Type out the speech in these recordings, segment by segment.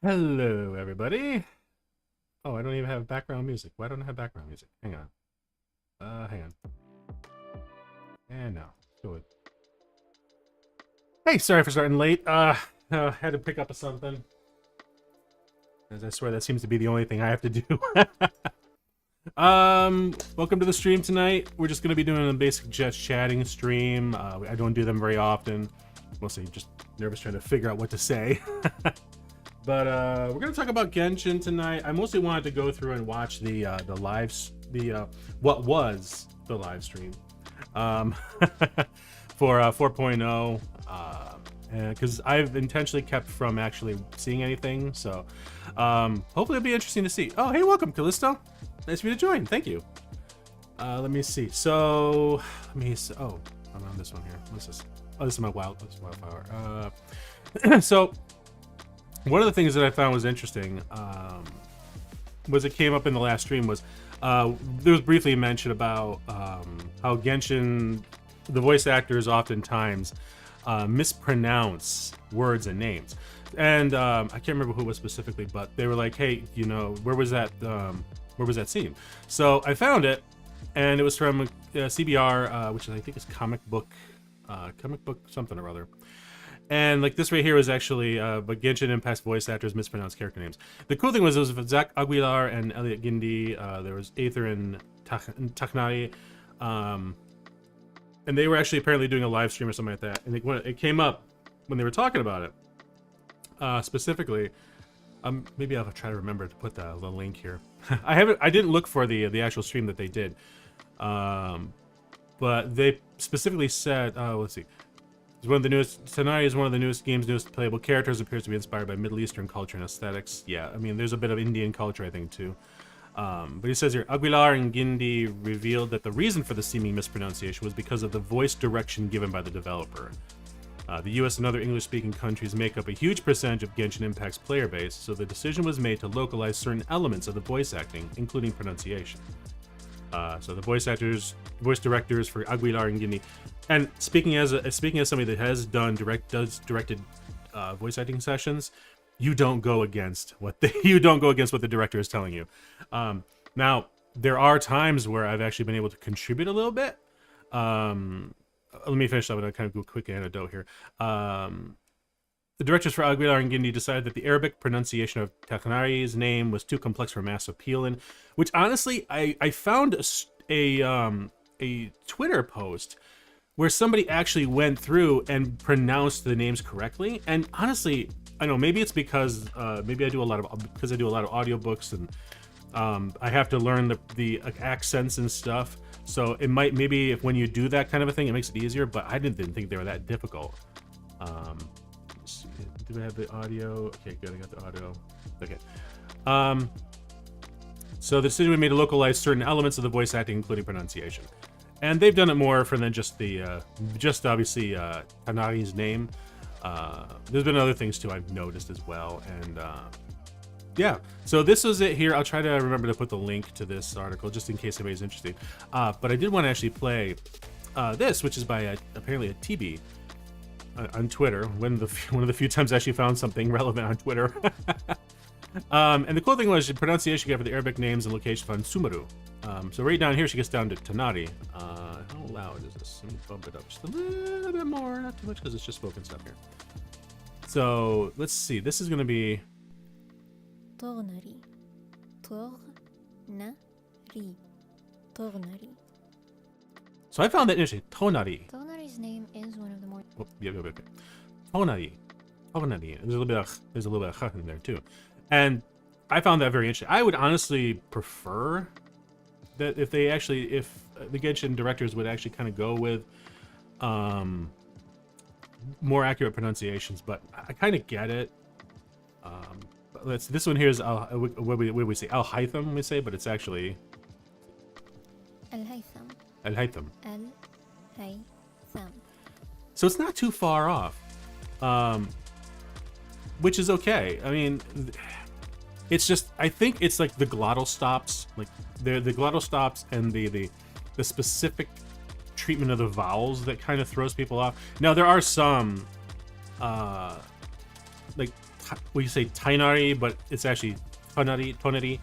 Hello, everybody. Oh, I don't even have background music. Why don't I have background music? Hang on. Hang on. And now, go with. Hey, sorry for starting late. Had to pick up something. As I swear that seems to be the only thing I have to do. Welcome to the stream tonight. We're just gonna be doing a basic just chatting stream. I don't do them very often. Mostly just nervous trying to figure out what to say. But we're gonna talk about Genshin tonight. I mostly wanted to go through and watch the what was the live stream for 4.0, because I've intentionally kept from actually seeing anything. So hopefully it'll be interesting to see. Oh, hey, welcome, Callisto. Nice of you to join. Thank you. Let me see. So oh, I'm on this one here. What's this? Oh, this is my wildflower. So. One of the things that I found was interesting was it came up in the last stream was there was briefly mention about how Genshin, the voice actors oftentimes mispronounce words and names. And I can't remember who it was specifically, but they were like, hey, you know, where was that scene? So I found it, and it was from CBR, which I think is comic book something or other. And like this right here was actually, but Genshin Impact's voice actors mispronounced character names. The cool thing was it was Zach Aguilar and Elliot Gindi. There was Aether and Taknari, and they were actually apparently doing a live stream or something like that. And it came up when they were talking about it, specifically. Maybe I'll try to remember to put the link here. I didn't look for the actual stream that they did, but they specifically said, let's see. It's one of the newest. Tanari is one of the newest game's newest playable characters. Appears to be inspired by Middle Eastern culture and aesthetics. Yeah, I mean, there's a bit of Indian culture, I think, too. But he says here, Aguilar and Gindi revealed that the reason for the seeming mispronunciation was because of the voice direction given by the developer. The US and other English-speaking countries make up a huge percentage of Genshin Impact's player base, so the decision was made to localize certain elements of the voice acting, including pronunciation. So the voice directors for Aguilar and Gindi. And speaking as somebody that has directed voice acting sessions, you don't go against what the director is telling you. Now there are times where I've actually been able to contribute a little bit. Let me finish up with a kind of a quick anecdote here. The directors for Aguilar and Gindi decided that the Arabic pronunciation of Taknari's name was too complex for mass appeal, in which honestly I found a Twitter post where somebody actually went through and pronounced the names correctly. And honestly, I know maybe it's because maybe I do a lot of audiobooks, and I have to learn the accents and stuff. So it might, maybe if when you do that kind of a thing, it makes it easier. But I didn't think they were that difficult. Do I have the audio? Okay, good. I got the audio. Okay. So the decision we made to localize certain elements of the voice acting, including pronunciation. And they've done it more for than just obviously Tanari's name. There's been other things too I've noticed as well. And yeah, so this was it here. I'll try to remember to put the link to this article just in case anybody's interested. But I did want to actually play this, which is by apparently a TB on Twitter. One of the few times I actually found something relevant on Twitter. And the cool thing was the pronunciation guide for the Arabic names and location found Sumeru. So right down here, she gets down to Tanari. How loud is this? Let me bump it up just a little bit more, not too much because it's just spoken stuff here. So let's see. This is going to be. Tornari. Tornari. Tornari. So I found that interesting. Tonari. Tornari's name is one of the more. Oh, yeah. Tonari. Tonari. There's a little bit of ch in there too. And I found that very interesting. I would honestly prefer that if the Genshin directors would actually kind of go with more accurate pronunciations, but I kind of get it. This one here is what we say Al-Haytham, we say, but it's actually Al-Haytham. Al-Haytham. Al-Haytham. So it's not too far off, which is okay. I mean, it's just, I think it's like the glottal stops, like the glottal stops and the specific treatment of the vowels that kind of throws people off. Now there are some like we say Tainari, but it's actually Tonari.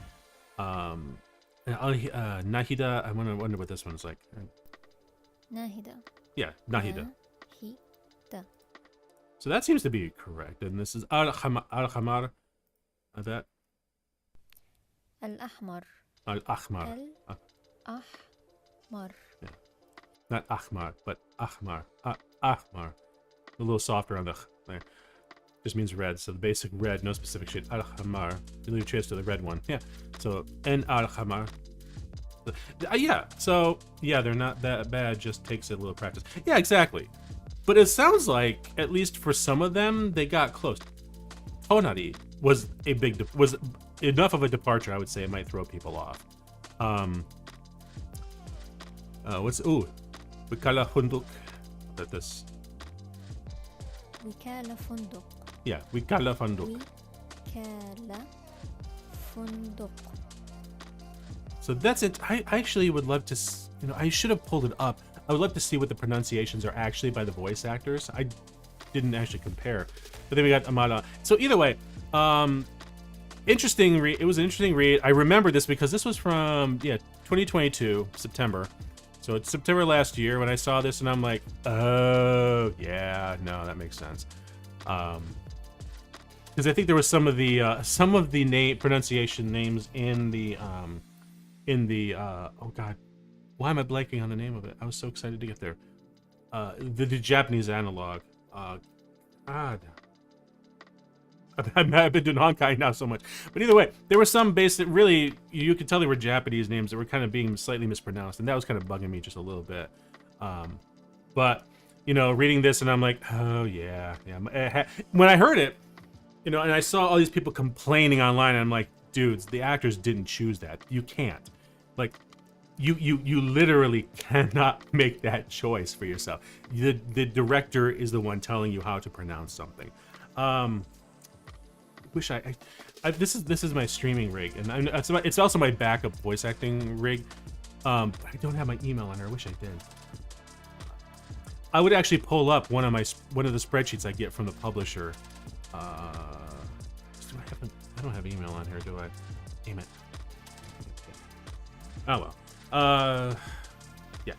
Nahida. I wonder what this one's like. Nahida. Yeah, Nahida. Nahida. So that seems to be correct. And this is Al-Khamar. That. Al-Ahmar. Al-Ahmar. Al-Ahmar. Yeah. Not Ahmar, but Ahmar. Ahmar. A little softer on the there. Just means red. So the basic red, no specific shade. Al-Khamar. You leave a chance to the red one. Yeah. So, and Al-Khamar. Yeah. So, yeah, they're not that bad. Just takes a little practice. Yeah, exactly. But it sounds like, at least for some of them, they got close. Tonari was enough of a departure, I would say it might throw people off. Wikala Funduk. That this. Wikala Funduk. Yeah, Wikala Funduk. Wikala Funduk. So that's it. I actually would love to, I should have pulled it up. I would love to see what the pronunciations are actually by the voice actors. I didn't actually compare. But then we got Amada. So either way, interesting read. It was an interesting read. I remember this because this was from 2022 September. So it's September last year when I saw this, and I'm like, oh yeah, no, that makes sense. Because I think there was some of the pronunciation names in the oh god, why am I blanking on the name of it? I was so excited to get there. The Japanese analog. God. I've been doing Honkai now so much. But either way, there were some basic, really, you could tell they were Japanese names that were kind of being slightly mispronounced, and that was kind of bugging me just a little bit. But, reading this, and I'm like, oh, yeah. When I heard it, and I saw all these people complaining online, and I'm like, dudes, the actors didn't choose that. You can't. Like, you literally cannot make that choice for yourself. The director is the one telling you how to pronounce something. Wish this is my streaming rig, and it's also my backup voice acting rig. I don't have my email on there. I wish I did. I would actually pull up one of the spreadsheets I get from the publisher. I don't have email on here, do I? Damn it. Oh well. Yeah.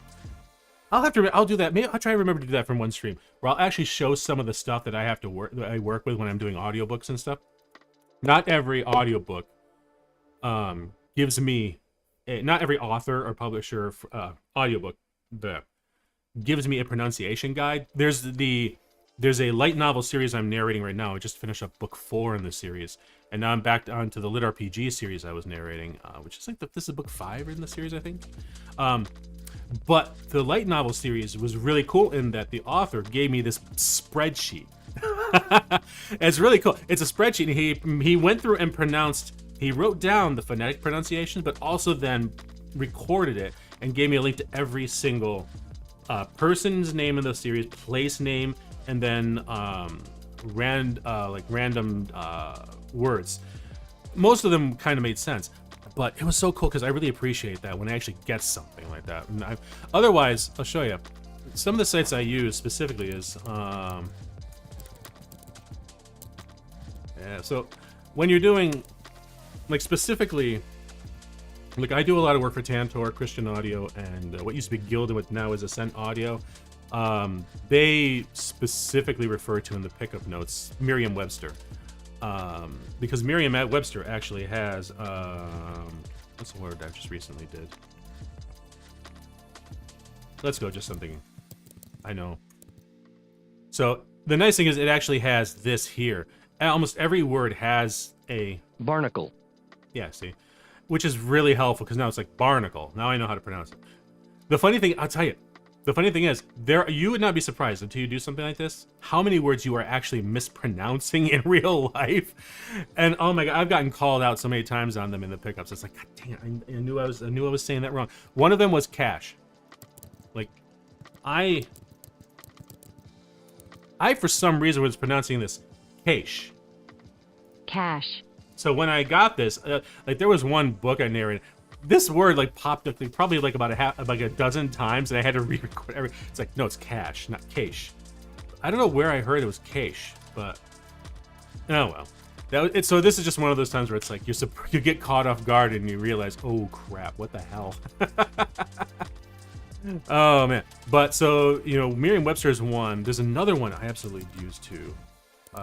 I'll do that. Maybe I'll try to remember to do that from one stream, where I'll actually show some of the stuff that I work with when I'm doing audiobooks and stuff. Not every audiobook gives me not every author or publisher audiobook gives me a pronunciation guide. There's a light novel series I'm narrating right now. I just finished up book 4 in the series, and now I'm back onto the Lit RPG series I was narrating, which is like this is book 5 in the series, I think. But the light novel series was really cool in that the author gave me this spreadsheet. It's really cool. It's a spreadsheet, and he went through and he wrote down the phonetic pronunciations, but also then recorded it and gave me a link to every single person's name in the series, place name, and then random words. Most of them kind of made sense, but it was so cool because I really appreciate that when I actually get something like that. And otherwise, I'll show you. Some of the sites I use specifically is so when you're doing specifically, I do a lot of work for Tantor, Christian Audio, and what used to be Gildan, what now is Ascent Audio. They specifically refer to in the pickup notes Merriam-Webster, because Merriam-Webster actually has what's the word I just recently did? Let's go, just something I know. So the nice thing is it actually has this here. Almost every word has a barnacle. Yeah, see, which is really helpful because now it's like barnacle. Now I know how to pronounce it. The funny thing, I'll tell you, the funny thing is, you would not be surprised until you do something like this, how many words you are actually mispronouncing in real life. And oh my god, I've gotten called out so many times on them in the pickups. It's like, god dang it, I knew I was saying that wrong. One of them was cash. Like, I for some reason was pronouncing this cash. Cash. So when I got this, there was one book I narrated. This word popped up probably about a dozen times, and I had to re-record it's like, no, it's cash, not cash. I don't know where I heard it was cash, but oh well. So this is just one of those times where it's like you get caught off guard and you realize, oh crap, what the hell? Oh man. But so, Merriam-Webster is one. There's another one I absolutely use too,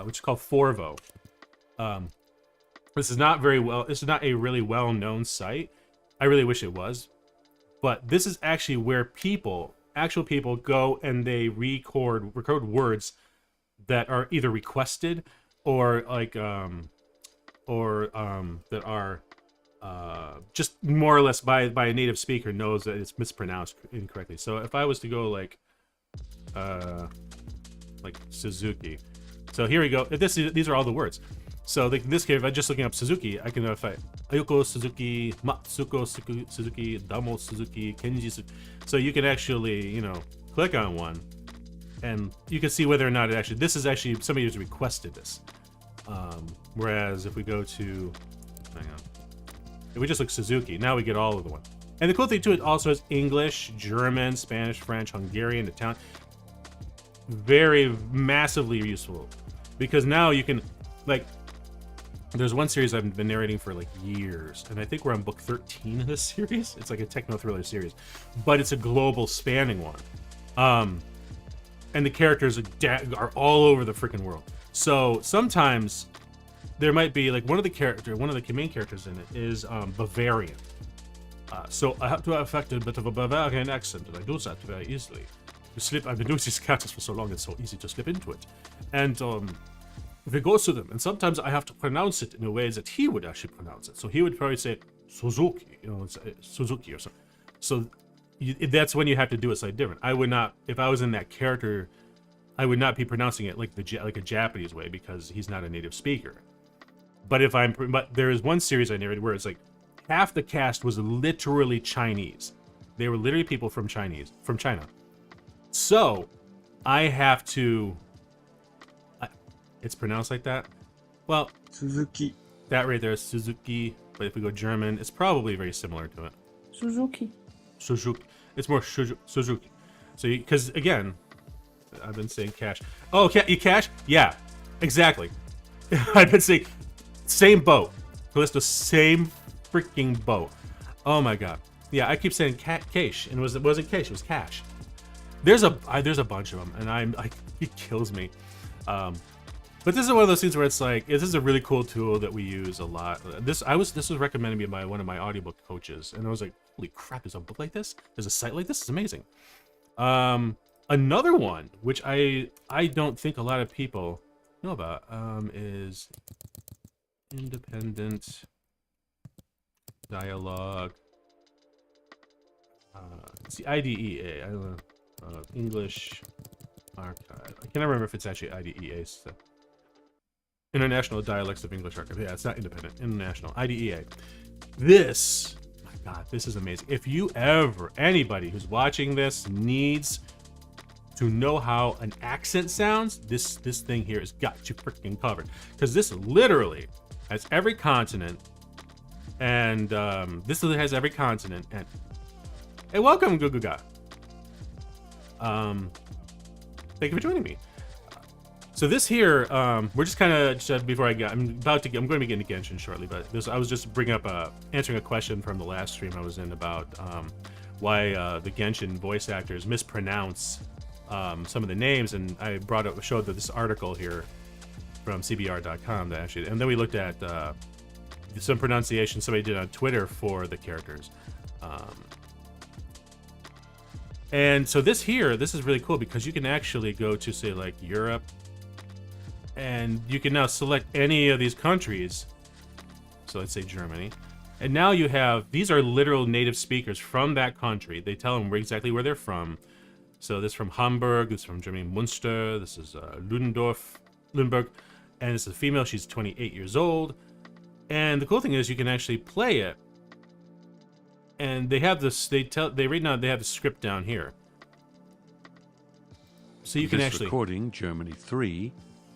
which is called Forvo. This is not a really well-known site. I really wish it was. But this is actually where actual people go and they record words that are either requested or that are just more or less by a native speaker knows that it's mispronounced incorrectly. So if I was to go like Suzuki, so here we go. These are all the words. So in this case, if I'm just looking up Suzuki, I can notify Ayuko Suzuki, Matsuko Suzuki, Damo Suzuki, Kenji Suzuki. So you can actually, click on one, and you can see whether or not this is actually somebody who's requested this. Whereas if we go to, if we just look Suzuki, now we get all of the ones. And the cool thing too, it also has English, German, Spanish, French, Hungarian, Italian. Very massively useful, because now you can, there's one series I've been narrating for years, and I think we're on book 13 of this series. It's like a techno thriller series, but it's a global spanning one. And the characters are all over the freaking world. So sometimes there might be one of the main characters in it is Bavarian. So I have to affect a bit of a Bavarian accent, and I do that very easily. I've been doing these characters for so long, it's so easy to slip into it. And if it goes to them, and sometimes I have to pronounce it in a way that he would actually pronounce it. So he would probably say Suzuki, Suzuki or something. So that's when you have to do it slightly different. I would not, if I was in that character, I would not be pronouncing it like a Japanese way, because he's not a native speaker. But there is one series I narrated where it's half the cast was literally Chinese. They were literally people from China. So I have to. It's pronounced like that. Well, Suzuki. That right there is Suzuki. But if we go German, it's probably very similar to it. Suzuki. It's more Suzuki. So, because again, I've been saying cash. Oh, cash? Yeah, exactly. I've been saying same boat. Callisto, same freaking boat. Oh my god. Yeah, I keep saying cash, and it wasn't cash. It was cash. There's a bunch of them, and it kills me. But this is one of those things where it's this is a really cool tool that we use a lot. This was recommended me by one of my audiobook coaches, and I was like, holy crap, there's a book like this? There's a site like this? It's amazing. Another one, which I don't think a lot of people know about, is Independent Dialogue. It's the IDEA. I don't know. English Archive. I can't remember if it's actually IDEA. So. International Dialects of English Archive. Yeah, it's not independent. International. IDEA. This, my god, this is amazing. If anybody who's watching this needs to know how an accent sounds, this thing here has got you freaking covered. Because this literally has every continent, and this literally has every continent. And hey, welcome, Guguga. Thank you for joining me. So this here, we're just kind of before I'm going to be getting to Genshin shortly, but I was just answering a question from the last stream I was in about why the Genshin voice actors mispronounce some of the names, and I showed this article here from CBR.com that actually, and then we looked at some pronunciation somebody did on Twitter for the characters. And so this is really cool because you can actually go to, say, Europe, and you can now select any of these countries. So let's say Germany. And now you have, these are literal native speakers from that country. They tell them exactly where they're from. So this is from Hamburg, this is from Germany, Munster, this is Lüneburg, and this is a female, she's 28 years old. And the cool thing is you can actually play it. And they have this, they right now they have the script down here. So you can actually... recording, Germany 3,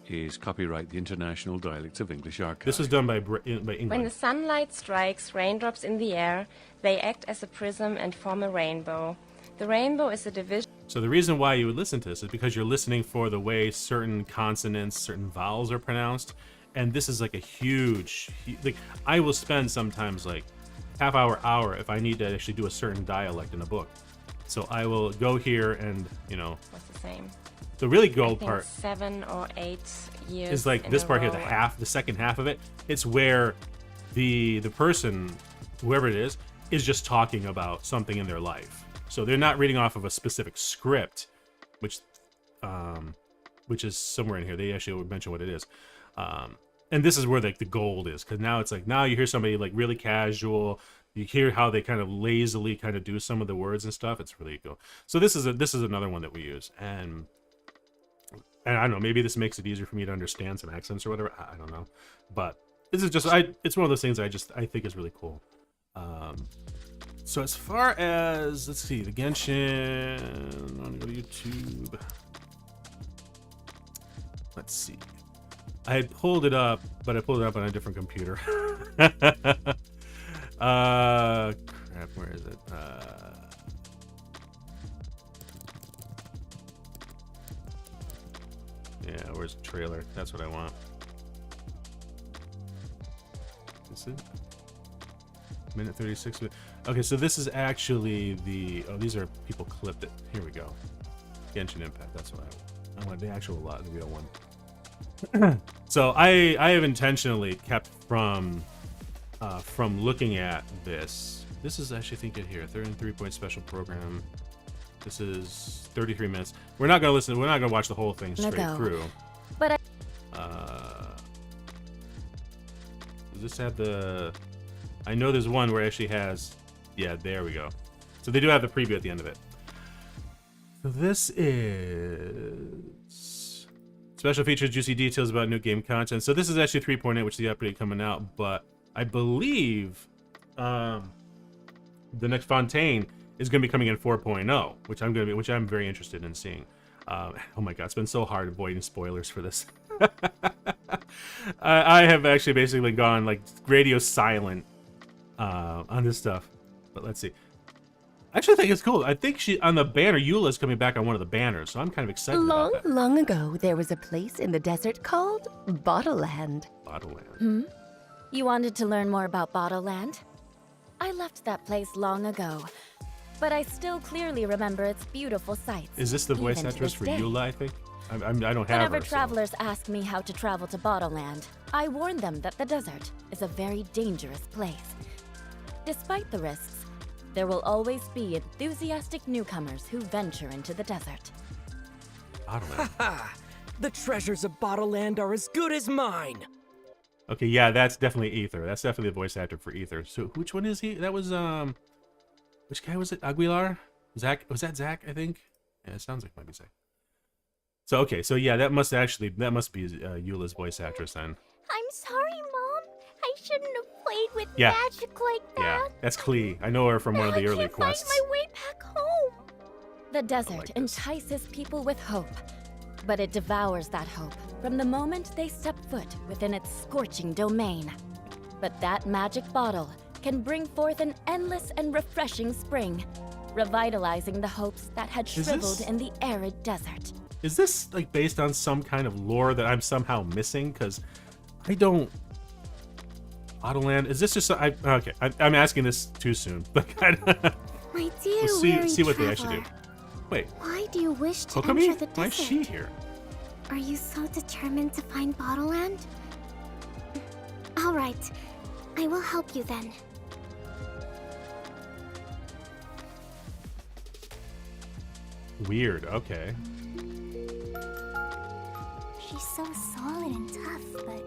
is copyright the International Dialects of English Archive. This was done by England. When the sunlight strikes raindrops in the air, they act as a prism and form a rainbow. The rainbow is a division... So the reason why you would listen to this is because you're listening for the way certain consonants, certain vowels are pronounced. And this is like a huge, like I will spend sometimes like half hour if I need to actually do a certain dialect in a book. So I will go here and, you know, Was the same. the really I gold think part 7 or 8 years. is like in this a part here, row. the second half of it. It's where the person, whoever it is just talking about something in their life. So they're not reading off of a specific script, which is somewhere in here. They actually would mention what it is. And this is where like the gold is, because now it's like, now you hear somebody like really casual. You hear how they kind of lazily kind of do some of the words and stuff. It's really cool. So this is another one that we use, and I don't know, maybe this makes it easier for me to understand some accents or whatever. I don't know, but this is just it's one of those things I think is really cool. So as far as, let's see, the Genshin, I'm gonna go to YouTube. Let's see. I had pulled it up, but I pulled it up on a different computer. Crap, where is it? Yeah, where's the trailer? That's what I want. Is it? Minute 36. Okay, so this is actually the... Oh, these are... People clipped it. Here we go. Genshin Impact. That's what I want the actual lot, the real one. So I have intentionally kept from looking at this. This is actually, think it here, 3-point special program. This is 33 minutes. We're not gonna listen. We're not gonna watch the whole thing straight through. But does this have the? I know there's one where it actually has. Yeah, there we go. So they do have the preview at the end of it. So this is special features, juicy details about new game content. So this is actually 3.8, which is the update coming out. But I believe the next Fontaine is going to be coming in 4.0, which I'm very interested in seeing. Oh my god, it's been so hard avoiding spoilers for this. I have actually basically gone like radio silent on this stuff. But let's see. I actually think it's cool. I think she on the banner, Eula's coming back on one of the banners, so I'm kind of excited about that. Long ago, there was a place in the desert called Bottleland. Bottleland. You wanted to learn more about Bottleland? I left that place long ago, but I still clearly remember its beautiful sights. Is this the voice even to actress this for day. Eula, I think? I don't have Whenever her, so- travelers ask me how to travel to Bottleland, I warn them that the desert is a very dangerous place. Despite the risks, there will always be enthusiastic newcomers who venture into the desert. Bottleland. The treasures of Bottleland are as good as mine. Okay, yeah, that's definitely Ether. That's definitely the voice actor for Ether. So which one is he? That was which guy was it? Aguilar? Zach? Was that Zach? I think. Yeah, it sounds like it might be Zach. So okay, so yeah, that must be Eula's voice actress then. I'm sorry, Mom. I shouldn't have played with Yeah. magic like Yeah, that. that's Klee. I know her from one of the I early can't find quests. my way back home. The desert like this. entices people with hope, but it devours that hope from the moment they step foot within its scorching domain. But that magic bottle can bring forth an endless and refreshing spring, revitalizing the hopes that had Is shriveled this- in the arid desert. Is this like based on some kind of lore that I'm somehow missing? Because I don't. Bottleland. Is this just? Okay. I'm asking this too soon. Like, My dear we'll weary see what they actually do. traveler, Wait, why do you wish to Kokomi? enter the desert? Why is she here? Are you so determined to find Bottleland? All right, I will help you then. Weird. Okay. She's so solid and tough, but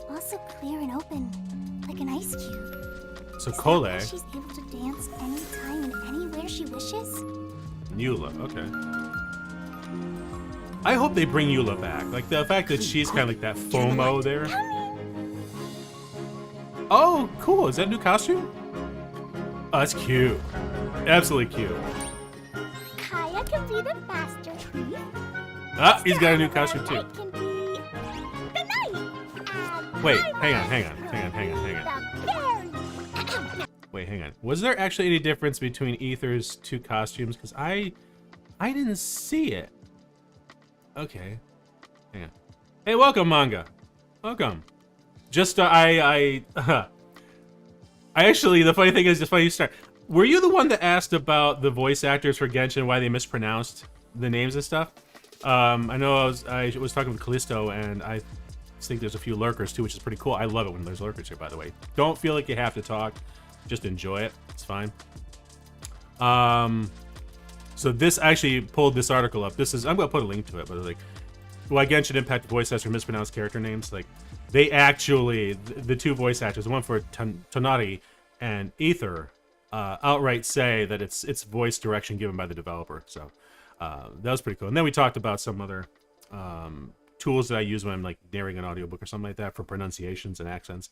also clear and open, like an ice cube. So Is that Cole, why she's able to dance anytime and anywhere she wishes? Eula. Okay. I hope they bring Eula back. Like the fact that she's kind of like that FOMO there. Oh, cool. Is that a new costume? Oh, that's cute. Absolutely cute. Kaya can be the master tree. Ah, he's got a new costume too. Night can be the night. And Wait, my hang on. the fairy. Wait, hang on. Was there actually any difference between Ether's two costumes? Because I didn't see it. Okay. Hang on. Hey, welcome, manga. Welcome. Just I actually, the funny thing is, just funny you start. Were you the one that asked about the voice actors for Genshin, why they mispronounced the names and stuff? I know I was talking with Callisto, and I think there's a few lurkers too, which is pretty cool. I love it when there's lurkers here, by the way. Don't feel like you have to talk, just enjoy it. It's fine. So this actually pulled this article up. This is, I'm gonna put a link to it, but like, why Genshin Impact voice actors mispronounced character names. Like, they actually, the two voice actors, the one for Tonari and Ether, outright say that it's voice direction given by the developer. So that was pretty cool. And then we talked about some other tools that I use when I'm like narrating an audiobook or something like that for pronunciations and accents.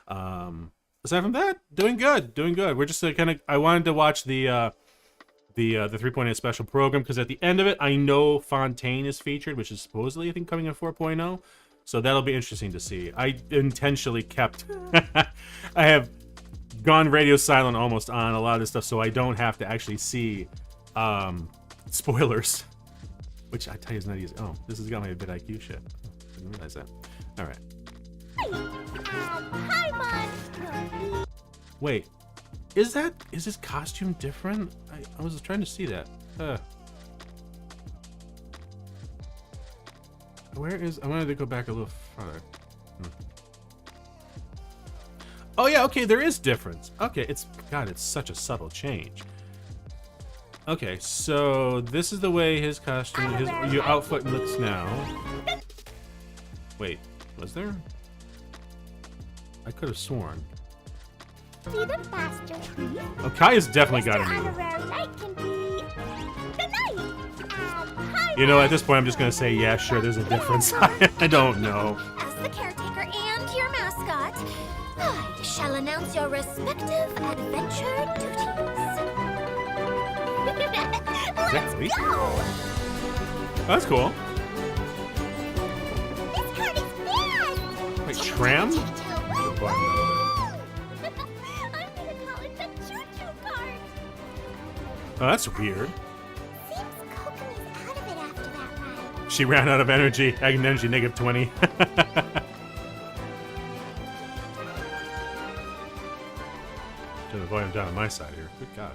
Aside from that, doing good. We're just kind of, I wanted to watch the 3.8 special program, because at the end of it, I know Fontaine is featured, which is supposedly, I think, coming in 4.0. So that'll be interesting to see. I intentionally kept... I have gone radio silent almost on a lot of this stuff, so I don't have to actually see spoilers. Which, I tell you, is not easy. Oh, this has got my vidIQ shit. Didn't realize that. Alright. Hi, Monster. Wait. Is his costume different? I was trying to see that. Where is... I wanted to go back a little farther. Oh yeah, okay, there is difference. Okay, it's... God, it's such a subtle change. Okay, so this is the way his costume, your outfit looks now. Wait, was there? I could have sworn. Be the faster, please. Oh, Kaya's definitely got a new. Honorary Knight can be the knight. You know, at this point, I'm just gonna say, yeah, sure, there's a difference. I don't know. As the caretaker and your mascot, I shall announce your respective adventure duties. Let's Exactly. go! Oh, that's cool. This card is fast! Wait, Tram? I'm Boy, no. gonna call it the choo-choo card. Oh, that's weird. Seems Kokomi's out of it after that ride. She ran out of energy. Energy negative 20. Turn the volume down on my side here. Good God.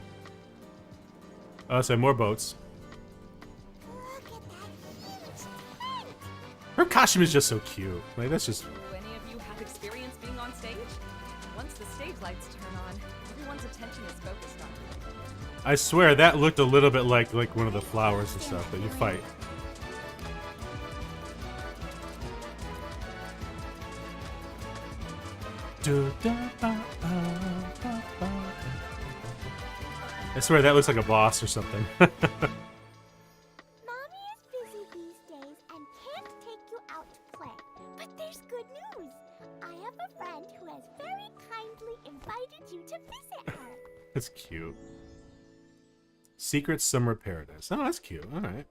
Oh, so more boats. Look at that huge tent. Her costume is just so cute. Like, that's just... Do any of you have experience being on stage? Once the stage lights turn on, everyone's attention is focused on you. I swear, that looked a little bit like one of the flowers and stuff that you fight. I swear, that looks like a boss or something. Mommy is busy these days and can't take you out to play. But there's good news. I have a friend who has very kindly invited you to visit her. That's cute. Secret Summer Paradise. Oh, that's cute. All right.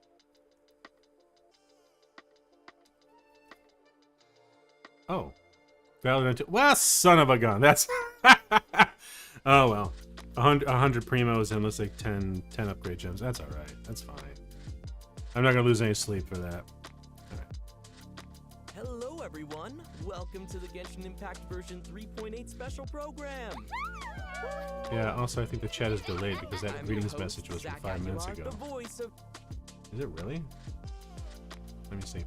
Oh. Valorant. Well, son of a gun. That's... Oh, well. 100 primos and let's say 10 upgrade gems. That's all right. That's fine. I'm not going to lose any sleep for that. All right. Hello, everyone. Welcome to the Genshin Impact version 3.8 special program. Yeah, also, I think the chat is delayed because that I'm your greetings host, message was from Zach 5 minutes Aguilar, ago. the voice of... Is it really? Let me see.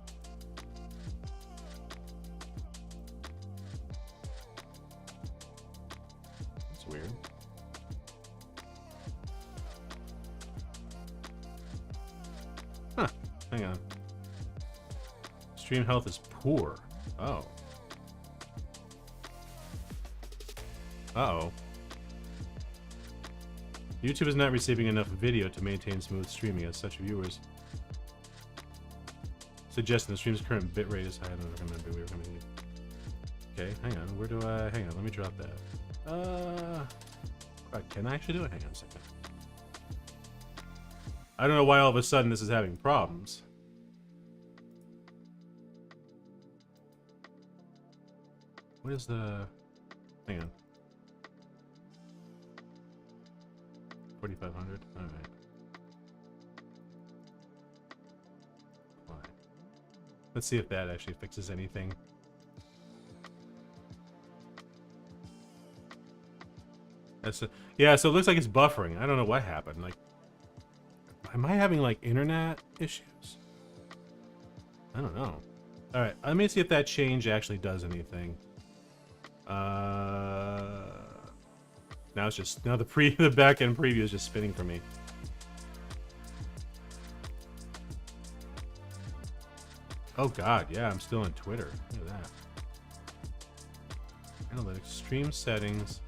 That's weird. Huh. Hang on. Stream health is poor. Oh. Uh-oh. YouTube is not receiving enough video to maintain smooth streaming, as such viewers suggesting the stream's current bitrate is higher than the recommended. We recommend. Okay, hang on. Where do I... Hang on, let me drop that. Right, can I actually do it? Hang on a second. I don't know why all of a sudden this is having problems. What is the... Hang on. 4,500? Alright. Let's see if that actually fixes anything. Yeah, so it looks like it's buffering. I don't know what happened. Like, am I having like internet issues? I don't know. All right, let me see if that change actually does anything. Now it's just the back end preview is just spinning for me. Oh god, yeah, I'm still on Twitter. Look at that. Analytics, stream settings.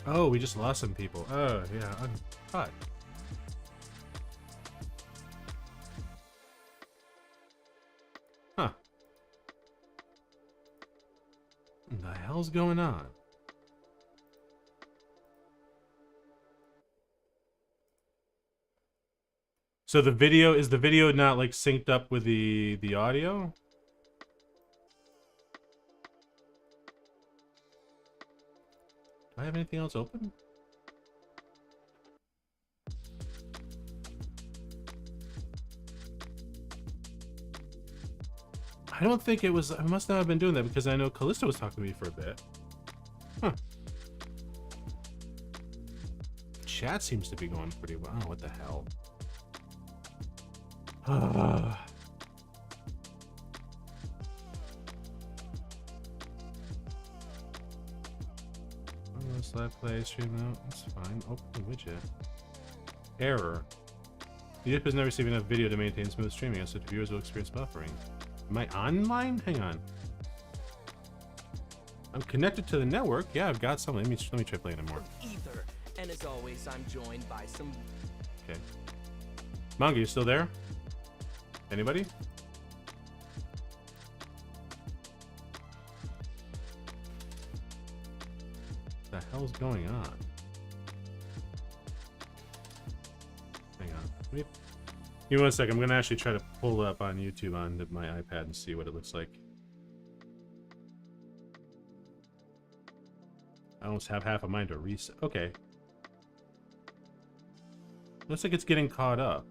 Oh, we just lost some people. Oh yeah, cut. Huh. What the hell's going on? So the video, is the video not like synced up with the audio? Do I have anything else open? I don't think it was. I must not have been doing that because I know Callisto was talking to me for a bit. Huh. Chat seems to be going pretty well. Oh, what the hell? Live play stream out. That's fine. Open the widget. Error. The app is not receiving enough video to maintain smooth streaming, so viewers will experience buffering. Am I online? Hang on. I'm connected to the network. Yeah, I've got some. Let me try playing it more. Ether. And as always, I'm joined by some. Okay. Manga, you still there? Anybody? What the hell's going on? Hang on. Give me 1 second. I'm gonna actually try to pull up on YouTube on my iPad and see what it looks like. I almost have half a mind to reset. Okay. Looks like it's getting caught up.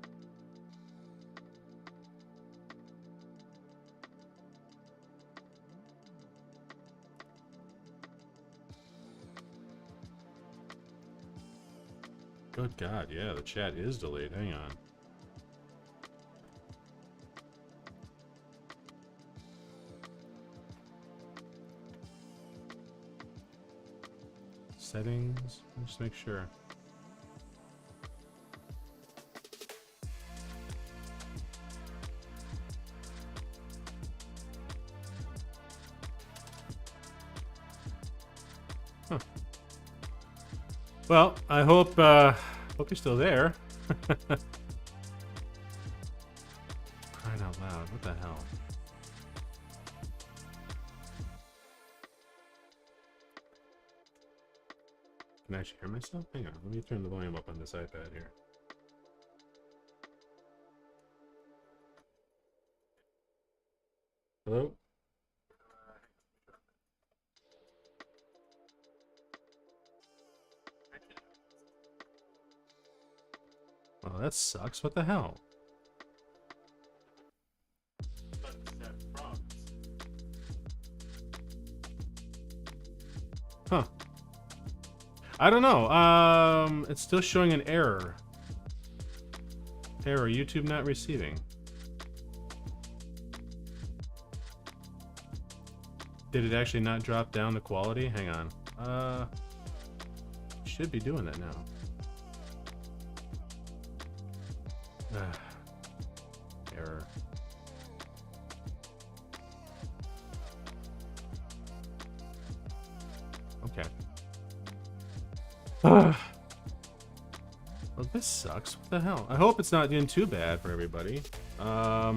Good God, yeah, the chat is delayed. Hang on. Settings, just make sure. Huh. Well, I hope you're still there. Crying out loud, what the hell? Can I actually hear myself? Hang on, let me turn the volume up on this iPad here. Hello? Oh, that sucks. What the hell? Huh. I don't know. It's still showing an error. Error, YouTube not receiving. Did it actually not drop down the quality? Hang on. Should be doing that now. Error. Okay. Well, this sucks. What the hell? I hope it's not getting too bad for everybody. Let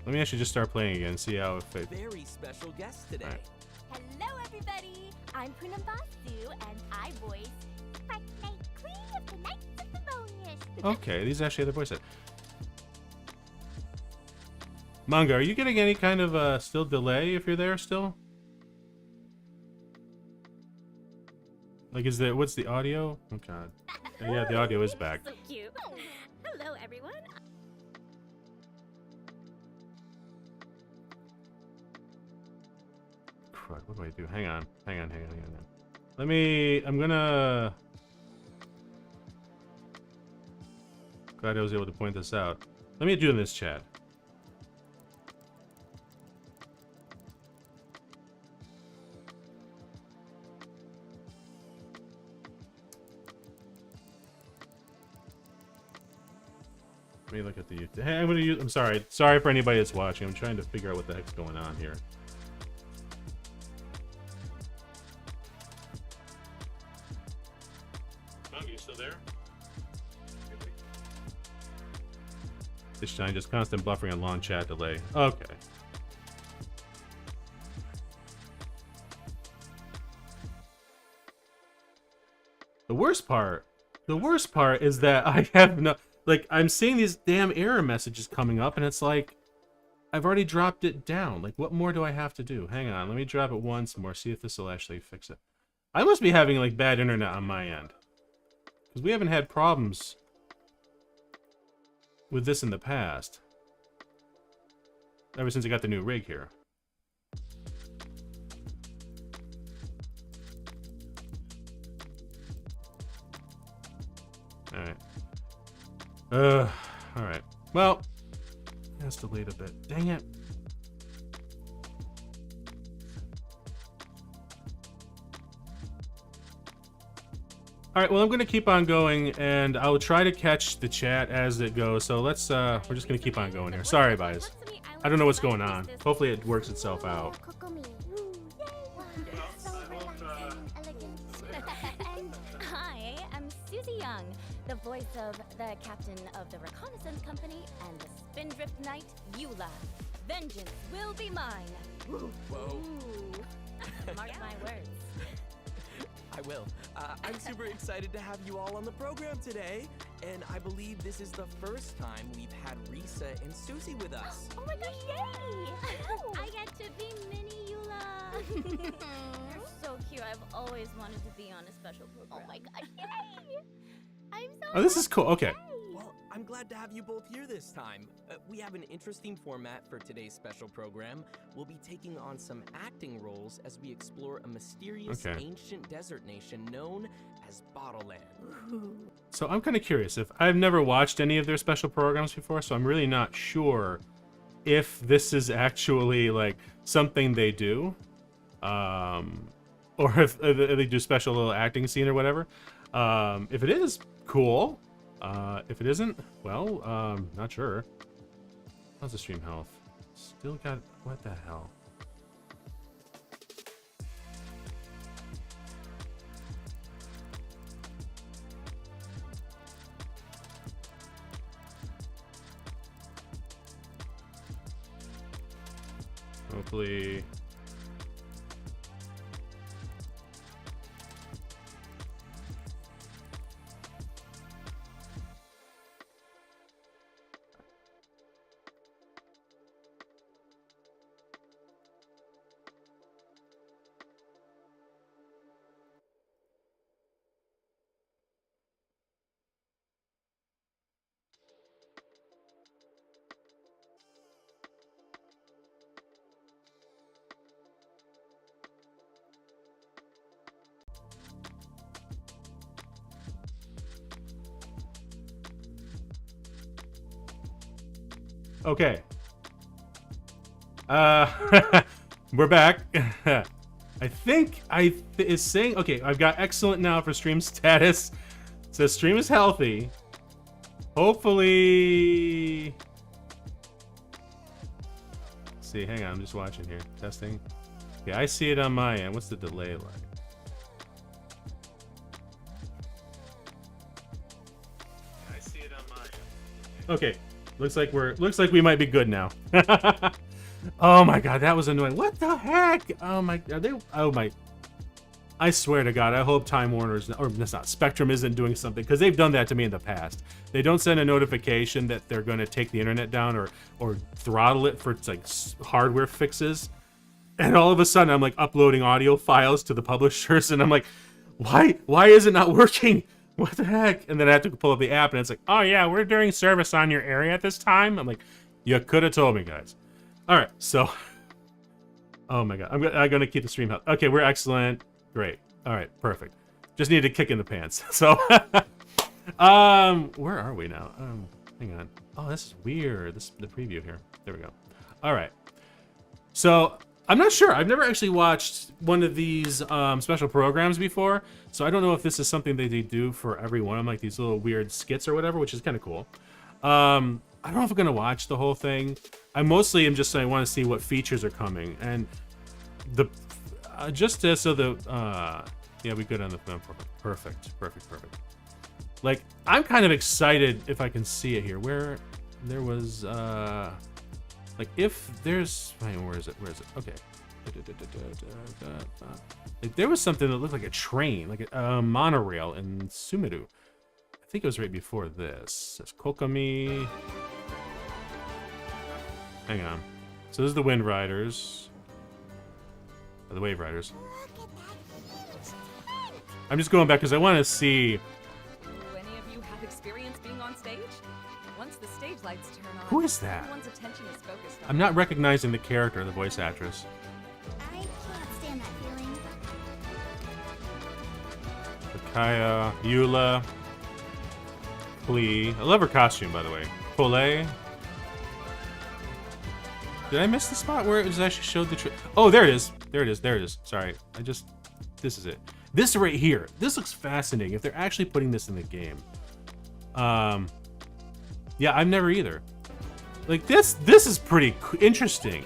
me actually just start playing again, see how it fits. Very special guest today. Right. Hello, everybody. I'm Punambasu, and I voice Spark Knight, Queen of the Knights of Favonius. Okay, these actually have the voice set. Manga, are you getting any kind of still delay if you're there still? Like, is there, what's the audio? Oh god. Yeah, the audio is back. So cute. Hello, everyone. do I do? Hang on. Let me... I'm gonna... Glad I was able to point this out. Let me do in this chat. Let me look at the YouTube. Hey, I'm sorry. Sorry for anybody that's watching. I'm trying to figure out what the heck's going on here. Oh, you still there? This time, just constant buffering and long chat delay. Okay. The worst part is that I have no... Like, I'm seeing these damn error messages coming up, and it's like, I've already dropped it down. Like, what more do I have to do? Hang on, let me drop it once more, see if this will actually fix it. I must be having, like, bad internet on my end. Because we haven't had problems with this in the past. Ever since I got the new rig here. Alright. Alright. Well, that's delayed a bit. Dang it. Alright, well, I'm gonna keep on going, and I'll try to catch the chat as it goes, so let's, we're just gonna keep on going here. Sorry, guys. I don't know what's going on. Hopefully it works itself out. And I am Susie Young, the voice of the captain of the reconnaissance company and the Spindrift Knight, Eula. Vengeance will be mine. Whoa. Mark my words. I will. I'm super excited to have you all on the program today, and I believe this is the first time we've had Risa and Susie with us. Oh my gosh, yay! I get to be Mini Eula. You're so cute. I've always wanted to be on a special program. Oh my gosh, yay! I'm so Oh, this is cool. Okay. Well, I'm glad to have you both here this time. We have an interesting format for today's special program. We'll be taking on some acting roles as we explore a mysterious ancient desert nation known as Bottleland. So I'm kind of curious. If I've never watched any of their special programs before, so I'm really not sure if this is actually like something they do, or if they do special little acting scene or whatever. If it is, cool. If it isn't, well, not sure. How's the stream health? Still got, what the hell? Hopefully... Okay. We're back. I think it's saying, okay, I've got excellent now for stream status. It says stream is healthy. Hopefully. Let's see, hang on, I'm just watching here. Testing. Okay, I see it on my end. What's the delay like? I see it on my end. Okay. Looks like we might be good now. Oh my god, that was annoying. What the heck? Oh my, I swear to god, I hope Time Warner's, or that's not, Spectrum isn't doing something, because they've done that to me in the past. They don't send a notification that they're going to take the internet down or throttle it for like hardware fixes. And all of a sudden I'm like uploading audio files to the publishers and I'm like, why is it not working? What the heck? And then I have to pull up the app and it's like, oh yeah, we're doing service on your area at this time. I'm like, you could have told me, guys. All right, so Oh my god. I'm gonna keep the stream health. Okay, we're excellent. Great. All right, perfect. Just need a kick in the pants. So, where are we now? Hang on. Oh, this is weird. This the preview here. There we go. All right. So I'm not sure. I've never actually watched one of these special programs before, so I don't know if this is something that they do for every one of them, like these little weird skits or whatever, which is kind of cool. I don't know if I'm gonna watch the whole thing. I mostly am just saying I want to see what features are coming, and the yeah, we good on the film. Perfect. Like, I'm kind of excited if I can see it here. Where there was like if there's where is it? Okay. Like, there was something that looked like a train, like a monorail in Sumeru. I think it was right before this. It says Kokami. Hang on. So this is the Wind Riders. Or the Wave Riders. I'm just going back because I want to see. Do any of you have experience being on stage? Once the stage lights turn on, Who is that? everyone's attention is focused on I'm not recognizing the character, the voice actress. I can't stand that feeling. Kaya, Eula, Klee. I love her costume, by the way. Pole. Did I miss the spot where it was actually showed the Oh, there it is. There it is. Sorry. This is it. This right here. This looks fascinating. If they're actually putting this in the game. Yeah, I've never either. Like, this is pretty interesting.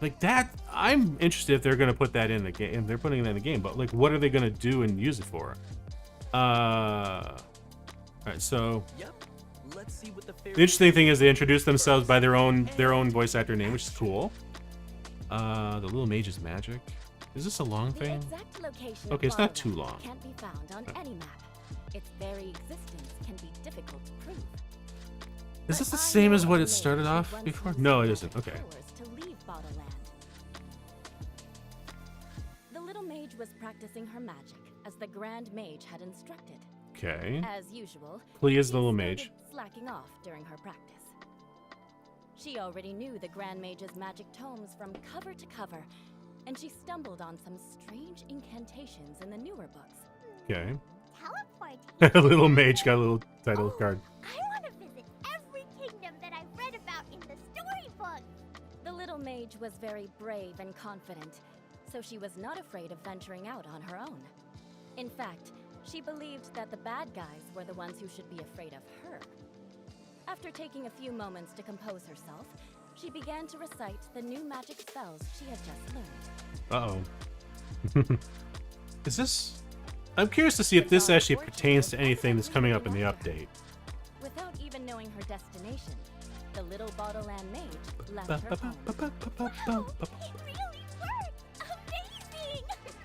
Like, that, I'm interested if they're going to put that in the game. If they're putting it in the game, but, like, what are they going to do and use it for? Alright, so... Yep. Let's see what the interesting thing is they introduce themselves by their own voice actor name, which is cool. The Little Mage's Magic. Is this a long The thing? exact location Okay, of it's not Bottle too Land long. Can't be found on any map. Its very existence can be difficult to prove. Is this But the I same know as a what it mage started who off once before? used No, it magic isn't. Okay. powers to leave Bottle Land. The little mage was practicing her magic as the Grand Mage had instructed. Okay. As usual, Klee is she the little started mage. slacking off during her practice. She already knew the Grand Mage's magic tomes from cover to cover, and she stumbled on some strange incantations in the newer books. Okay. Teleport. Little mage got a little title card. I want to visit every kingdom that I've read about in the storybook. The little mage was very brave and confident, so she was not afraid of venturing out on her own. In fact, she believed that the bad guys were the ones who should be afraid of her. After taking a few moments to compose herself, she began to recite the new magic spells she had just learned. Uh-oh. Is this... I'm curious to see if this actually pertains to anything that's coming up in the update. Without even knowing her destination, the little Bottle Land mage left her home. Wow, it really worked! Amazing!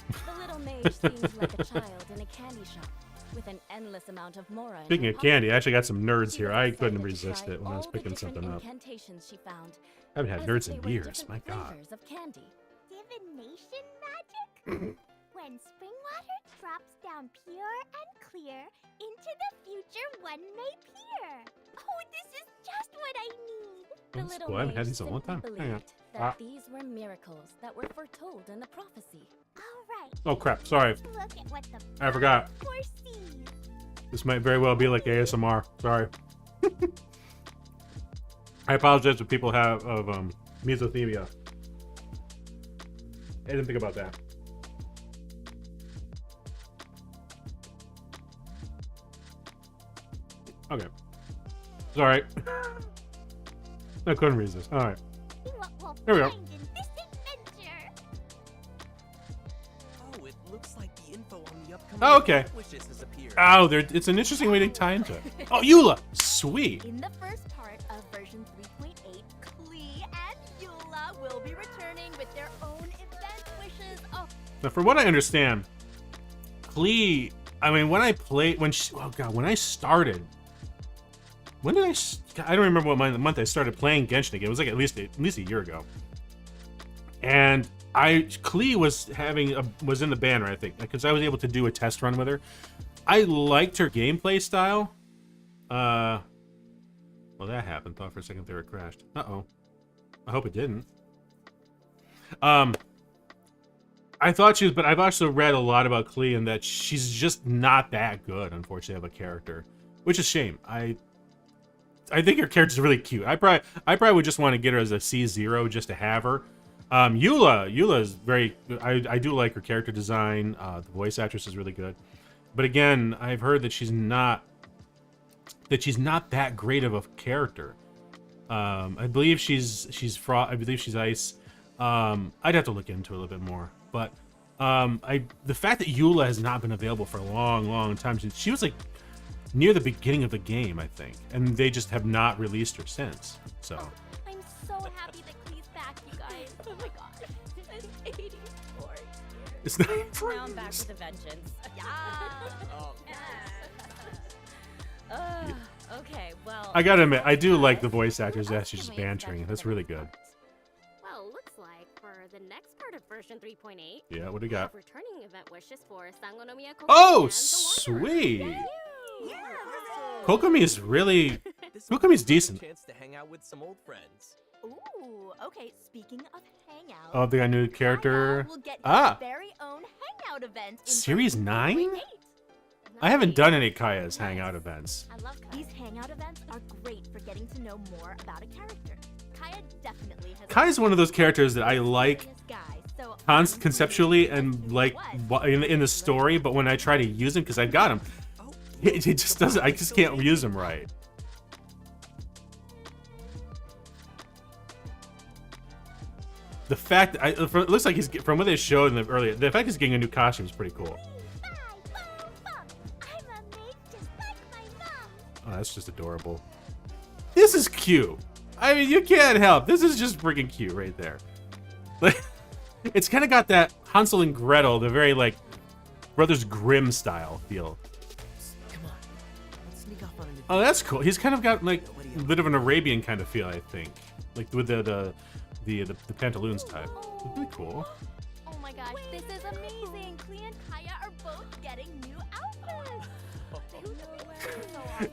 The little mage seemed like a child in a candy shop, with an endless amount of mora in Speaking her of candy, I pocket. actually got some nerds She here. was I excited couldn't to resist try it when I was all the picking different something up. incantations she found, I haven't had as nerds if in they were years. My different god. flavors of candy. Divination magic? When spring water drops down pure and clear, into the future one may peer. Oh, this is just what I need. The That's little cool. I haven't had mage these in a long simply time. Hang on. believed that these were miracles that were foretold in the prophecy. All right. Oh crap, sorry. Look at what the I forgot. foresees. This might very well be like ASMR. Sorry. I apologize if people have of mesothemia. I didn't think about that. Okay. Sorry. I couldn't resist. Alright. What we'll Here we go. find in this adventure. Oh, it looks like the info on the upcoming Oh, okay. wishes has appeared. Oh, it's an interesting way to tie into it. Oh, Eula! Sweet! In the first part of version 3.8, Klee and Eula will be returning with their own event wishes. Oh, Now, from what I understand, Klee, I mean, when I played, when I started, when did I don't remember what month I started playing Genshin again. It was like at least a year ago. And Klee was in the banner, I think, because I was able to do a test run with her. I liked her gameplay style. Well, that happened. Thought for a second there it crashed. Uh-oh. I hope it didn't. I thought she was, but I've also read a lot about Klee and that she's just not that good, unfortunately, of a character, which is a shame. I think her character's really cute. I probably would just want to get her as a C0 just to have her. Eula is very. I do like her character design. The voice actress is really good, but again, I've heard that she's not that great of a character. I believe she's I believe she's ice. I'd have to look into it a little bit more, but the fact that Eula has not been available for a long time, she was like near the beginning of the game, I think, and they just have not released her since. So I'm so happy that Klee's back, you guys. Oh my gosh, it's 84 years. it's not. Now I'm back with a vengeance. Yeah. Oh, Okay, well. I gotta admit, I do like the voice actors as she's just bantering. That's really good. Well, looks like for the next part of version 3.8, Yeah, what do we got? returning event wishes for Sangonomiya Kokomi Oh, and the Wanderer. sweet! Yeah. Kokomi is really. this Kokomi's will give you a decent. chance to hang out with some old friends. Ooh, okay, speaking of hangout. Oh, they got a new character. Will get Ah. his very own hangout event in Series version 9? 3.8. I haven't done any Kaya's hangout events. I love Kai. These hangout events are great for getting to know more about a character. Kaya definitely has. Kaya's one of those characters that I like Guy, so conceptually and like in the story, but when I try to use him, because I got him, it just doesn't. I just can't use him right. The fact that it looks like he's from what they showed in the earlier, the fact he's getting a new costume is pretty cool. I'm a maid just like my mom. Oh, that's just adorable. This is cute. I mean, you can't help. This is just freaking cute right there. Like, it's kind of got that Hansel and Gretel, the very like Brothers Grimm style feel. Come on, let's sneak off on an Oh, that's cool. He's kind of got like a bit of an Arabian kind of feel, I think, like with the pantaloons type. It's really cool. Oh my gosh, this is amazing. Klee and Kaya are both getting new outfits.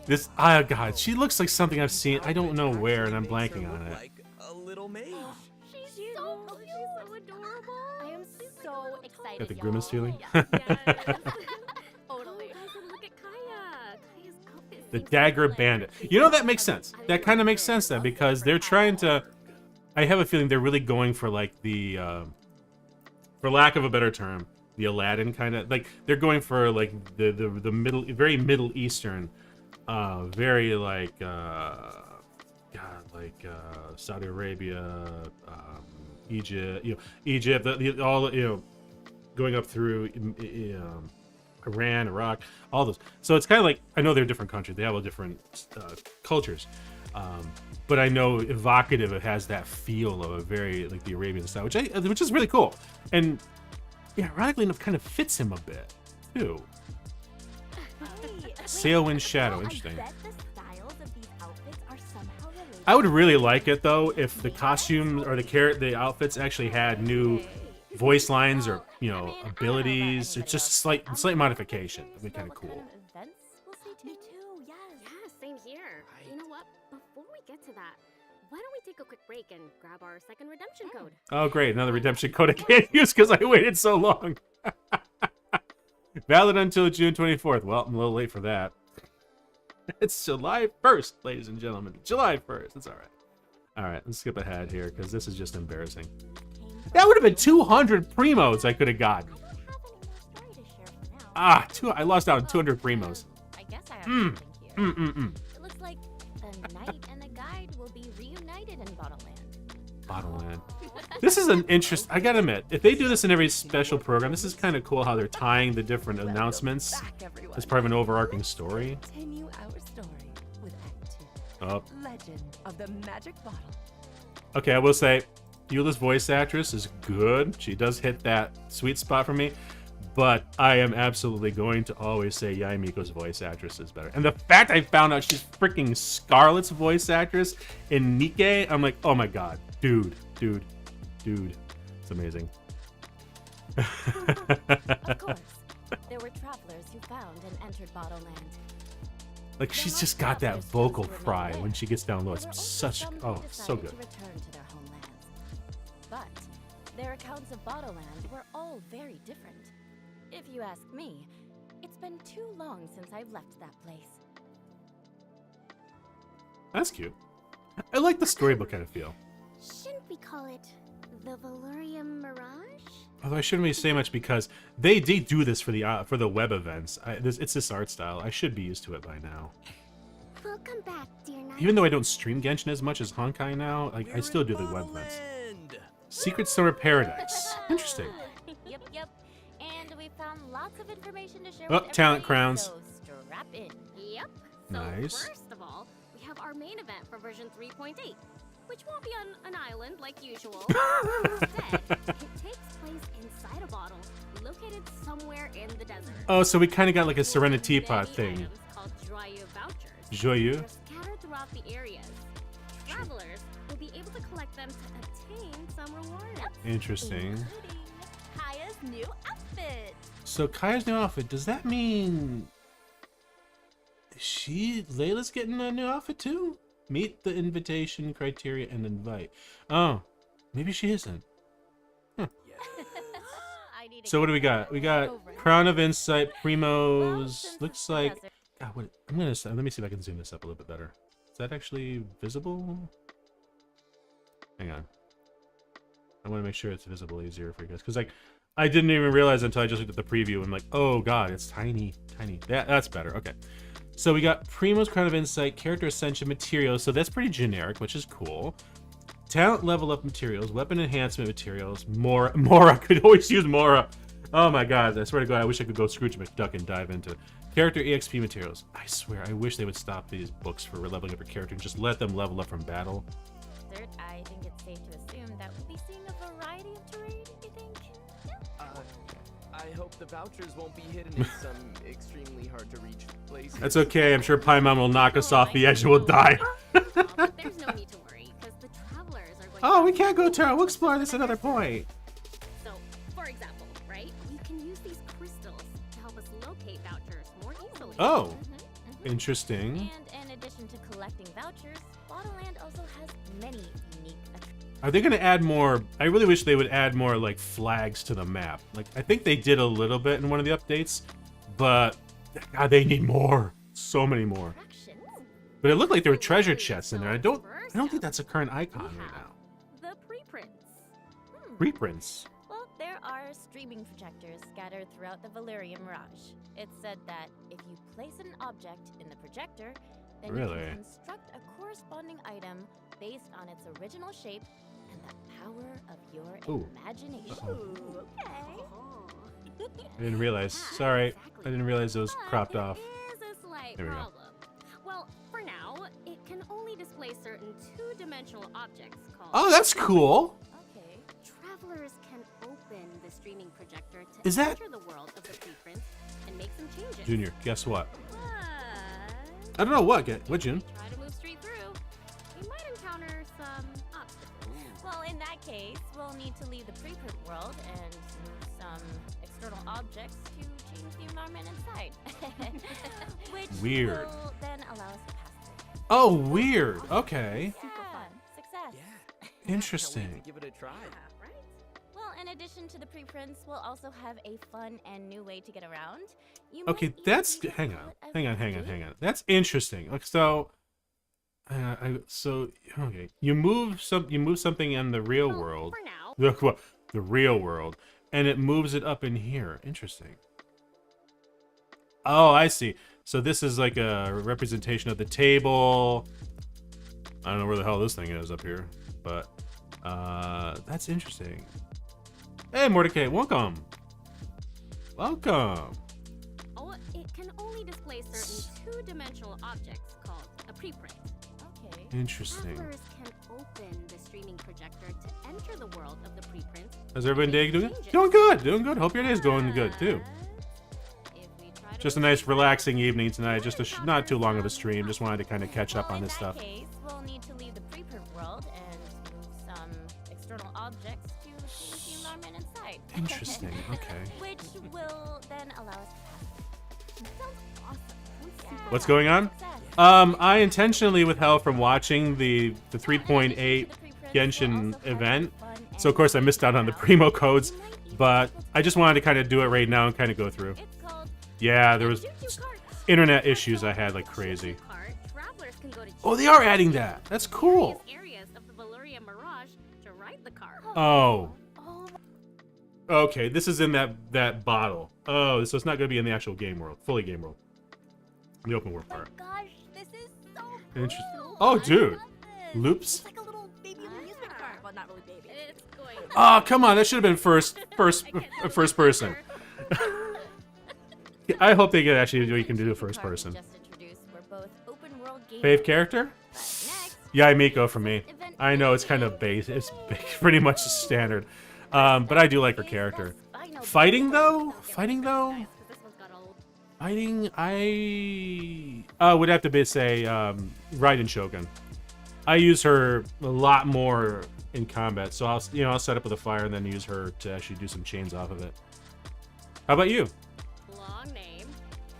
This, oh god, she looks like something I've seen. I don't know where, and I'm blanking on it. Like a little mage. She's so cute. She's so adorable. I am so excited. Got the y'all. grimace feeling. Totally. Oh, Guys, and look at Kaya. Kaya's outfit The seems Dagger like- Bandit. You know, that makes sense. That kind of makes sense then, because they're trying to. I have a feeling they're really going for like the, for lack of a better term, the Aladdin kind of like. They're going for like the middle, very Middle Eastern, very like Saudi Arabia, Egypt, Egypt, all going up through Iran, Iraq, all those. So it's kind of like, I know they're different countries. They have all different cultures. But I know evocative, it has that feel of a very like the Arabian style, which is really cool. And yeah, ironically enough, kind of fits him a bit too. Sailwind Shadow, interesting. I bet the styles of these outfits are somehow related. I would really like it though if the costumes or the outfits actually had new voice lines or abilities. It's just a slight modification. That'd be kind of cool. Events we'll see too. Me too, yes. Yeah, same here. You know what? Before we get to that, why don't we take a quick break and grab our second redemption code? Oh great, another redemption code I can't use because I waited so long. Valid until June 24th. Well, I'm a little late for that. It's July 1st, ladies and gentlemen. July 1st. It's all right. All right, let's skip ahead here because this is just embarrassing. That would have been 200 primos I could have gotten. I don't have any more story to share for now. I lost out on 200 primos. I guess I have something here. It looks like the knight and the guide will be reunited in Bottleland. Bottleland. This is an interest. I gotta admit, if they do this in every special program, this is kind of cool how they're tying the different announcements Back, everyone. as part of an overarching story. Continue our story with Act 2. Oh, Legend of the Magic Bottle. okay. I will say, Eula's voice actress is good. She does hit that sweet spot for me. But I am absolutely going to always say Yai Miko's voice actress is better. And the fact I found out she's freaking Scarlet's voice actress in Nikke, I'm like, oh my god, dude. It's amazing. Of course, there were travelers who found and entered Bottleland. Like, she's just got that vocal fry when she gets down low. It's such, oh, so good. To return to their homeland. their accounts of Bottleland were all very different. If you ask me, it's been too long since I've left that place. That's cute. I like the storybook kind of feel. Shouldn't we call it the Valurium Mirage? Although I shouldn't really say much because they do this for the web events. It's this art style. I should be used to it by now. Welcome back, dear knight. Even though I don't stream Genshin as much as Honkai now, like I still do the web events. Secret Summer Paradise. Interesting. Yep. And we found lots of information to share Oh, with talent everybody, crowns. so strap in. Yep. So Nice. first of all, we have our main event for version 3.8, which won't be on an island like usual. Instead, it takes place inside a bottle located somewhere in the desert. Oh, so we kind of got like a Serenity Many Pot thing. items called Joyeux vouchers. Joyeux? They're scattered throughout the areas. Travelers will be able to collect them to obtain some rewards. Interesting. Including Kaya's new outfit. So Kaya's new outfit, does that mean Layla's getting a new outfit too? Meet the invitation criteria and invite. Oh, maybe she isn't. I need to So what do we got? We got over. Crown of Insight, Well, Primos. since Looks it's the like. desert- God, what? Let me see if I can zoom this up a little bit better. Is that actually visible? Hang on. I want to make sure it's visible easier for you guys, because like I didn't even realize until I just looked at the preview and I'm like, oh god, it's tiny. That's better. Okay. So we got Primo's Crown of Insight, Character Ascension materials. So that's pretty generic, which is cool. Talent level up materials, weapon enhancement materials. Mora could always use Mora. Oh my god, I swear to god, I wish I could go Scrooge McDuck and dive into character EXP materials. I swear, I wish they would stop these books for leveling up your character and just let them level up from battle. Desert, I think it's safe to assume that we'll be seeing a variety of terrain, you think? I hope the vouchers won't be hidden in some extremely hard to reach places. That's okay, I'm sure Paimon will knock us off the edge and we'll die. But there's no need to worry, because the travelers are going Oh, we can't go Terra, we'll explore this another point. So, for example, right, we can use these crystals to help us locate vouchers more easily. Oh, interesting. And in addition to collecting vouchers, Bottleland also has many unique attractions. Are they going to add more? I really wish they would add more like flags to the map. Like I think they did a little bit in one of the updates, but God, they need more. So many more. But it looked like there were treasure chests in there. I don't think that's a current icon right now. The preprints. Reprints. Well, there are streaming projectors scattered throughout the Valurium Mirage. It's said that if you place an object in the projector, then you Really? can construct a corresponding item based on its original shape and the power of your Ooh. imagination. Uh-oh. Okay. I didn't realize. Sorry, I didn't realize it was cropped off. Is a slight There we go. problem. Well, for now, it can only display certain two-dimensional objects called. Oh, that's cool. Okay. Travelers can open the streaming projector to Is that- enter the world of the preprint and make some changes. Junior, guess what? But I don't know what. What, June? try to move straight through. You might encounter some obstacles. Well, in that case, we'll need to leave the preprint world and move some external objects to change the environment inside. Which Weird. will then allow us to pass through. Oh, weird. Okay. Super fun. Success. Yeah. Interesting. Can't wait to give it a try. Yeah, right? Well, in addition to the preprints, we'll also have a fun and new way to get around. You might Okay, even that's be able hang to on, call it hang a on, hang on, escape. hang on. That's interesting. Like so, okay, you move something in the real Well, world, for now. the real world, and it moves it up in here. Interesting. Oh, I see. So this is like a representation of the table. I don't know where the hell this thing is up here, but that's interesting. Hey, Mordecai, welcome. Welcome. Oh, it can only display certain two-dimensional objects called a preprint. Okay. Interesting. Travelers can open the streaming projector to enter the world of the preprint. How's everybody day doing? Doing good, doing good. Hope your day's going good too. If we try to Just a nice relaxing evening tonight. Just not too long of a stream. Just wanted to kind of catch up Well, on in this that stuff. case, we'll need to leave the preprint world and move some external objects to change the environment inside. Interesting. Okay. Which will then allow us to pass through. Sounds awesome. Sounds super What's fun. going on? Success. I intentionally withheld from watching the 3.8 Genshin event, so of course I missed out on the primo codes, but I just wanted to kind of do it right now and kind of go through. Yeah, there was internet issues I had like crazy. Oh, they are adding that. That's cool. Oh. Okay, this is in that bottle. Oh, so it's not going to be in the actual game world, fully game world. The open world part. Gosh, this is so Interesting. Oh, dude. Loops. It's like a little baby amusement park. Well, not really baby. It's going. Oh, come on. That should have been first person. I hope they get actually do you can do first person. Fave character? Yeah, MiHoYo for me. I know it's kind of base. It's pretty much standard. But I do like her character. Fighting though? I would have to say Raiden Shogun. I use her a lot more in combat, so I'll set up with a fire and then use her to actually do some chains off of it. How about you? Long name.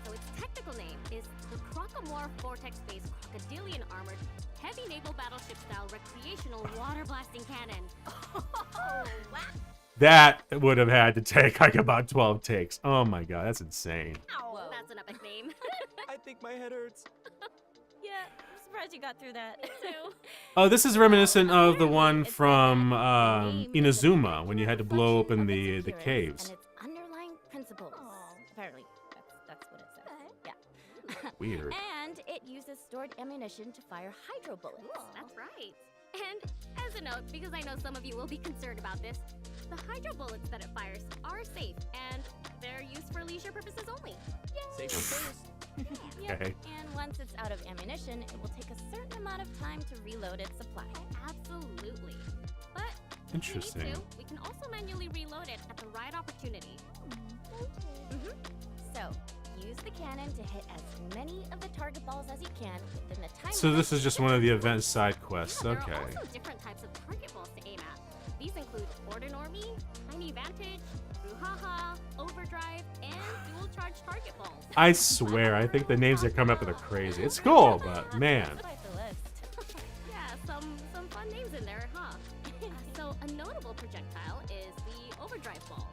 So its technical name is the Crocomore Vortex-based crocodilian armored heavy naval battleship style recreational water blasting cannon. Oh, wow. That would have had to take like about 12 takes. Oh my god, that's insane. Whoa. That's an epic name. I think my head hurts. Yeah, I'm surprised you got through that. Too. Oh, this is reminiscent of the one from Inazuma when you had to blow open the caves. And its underlying principles. Apparently, that's what it says. Yeah. Weird. And it uses stored ammunition to fire hydro bullets. That's right. And as a note, because I know some of you will be concerned about this, the hydro bullets that it fires are safe, and they're used for leisure purposes only. Yay! Safe first. Yep. Okay. And once it's out of ammunition, it will take a certain amount of time to reload its supply. Absolutely. But Interesting. if we need to, we can also manually reload it at the right opportunity. So, use the cannon to hit as many of the target balls as you can within the time So limit. this is just one of the event side quests. Yeah, Okay. There are also different types of target balls to aim at. These include Ordinary, Tiny Vantage, Brouhaha, Overdrive, and dual charge target balls. I swear, I think the names they're coming up with are crazy. It's cool, but man. Quite the list. Yeah, some fun names in there, huh? So a notable projectile is the Overdrive ball.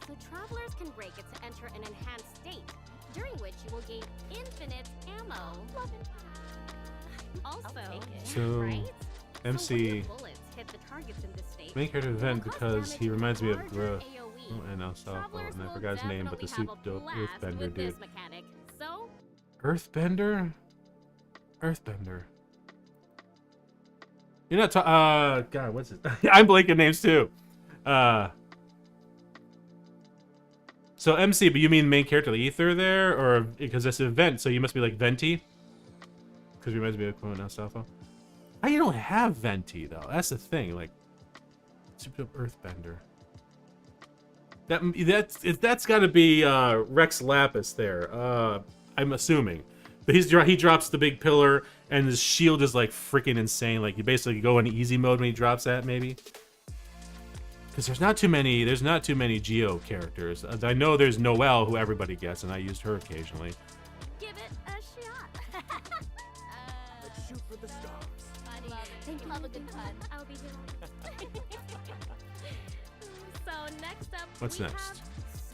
So travelers can break it to enter an enhanced state, during which you will gain infinite ammo. Also, So, right? MC So when your bullets hit the targets in this state, main character it will event cause because he damage reminds me of larger Growth. AoE. And Alfalfa, Travelers and I will forgot his name, but the definitely soup have a dope blast Earthbender with dude. this mechanic. So, Earthbender? Earthbender. You're not God, what's it? I'm blanking names too. So MC, but you mean main character, the Ether there? Or, because it's an event, so you must be like Venti? Because you reminds me of Quote Alfalfa. Oh, you don't have Venti, though. That's the thing, like, Super Dope Earthbender. That's got to be Rex Lapis there. I'm assuming. But he drops the big pillar, and his shield is like freaking insane. Like you basically go in easy mode when he drops that, maybe. Because there's not too many Geo characters. I know there's Noelle, who everybody gets, and I used her occasionally. give it a shot. Let's shoot for the stars. Thank you. Love a good pun. I'll be doing. So next up, What's we next? have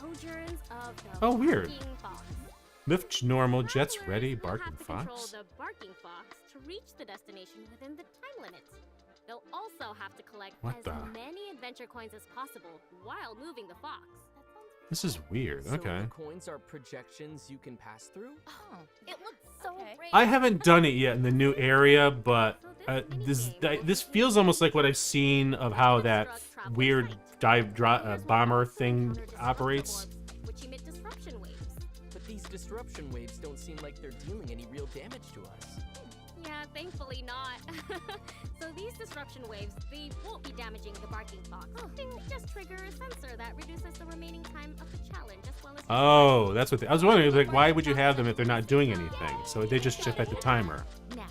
Sojourns of the Oh, weird. Barking Fox. Lift normal, jets Travelers ready, will barking have to control fox. the barking fox to reach the destination within the time limit. They'll also have to collect What as the? many adventure coins as possible while moving the fox. This is weird. So Okay. the coins are projections you can pass through? Oh, it looks so great. I haven't done it yet in the new area, but this feels almost like what I've seen of how that weird bomber thing operates. Which emit disruption waves. But these disruption waves don't seem like they're dealing any real damage to us. Yeah, thankfully not. So these disruption waves, they won't be damaging the barking fox. They just trigger a sensor that reduces the remaining time of the challenge as well as... Oh, that's what I was wondering. Like, why would you have them if they're not doing anything? So they just chip at the timer. Now,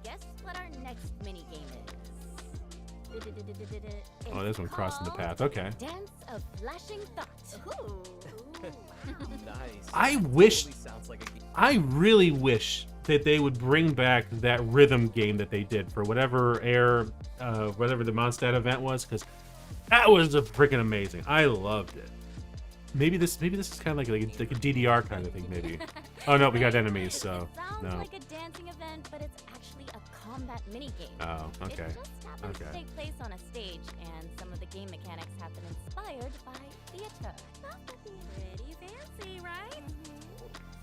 guess what our next mini game is? Oh, this one crossing the path. Okay. Dance of Flashing Thought. Ooh. Nice. I wish. Totally sounds like a game. I really wish that they would bring back that rhythm game that they did for whatever whatever the Mondstadt event was, because that was freaking amazing. I loved it. Maybe this is kind of like a DDR kind of thing, maybe. Oh no, we got enemies, so Sounds no. like a dancing event, but it's actually a combat minigame. Oh, okay. It just happens to take place on a stage, and some of the game mechanics have been inspired by theater. Pretty fancy, right?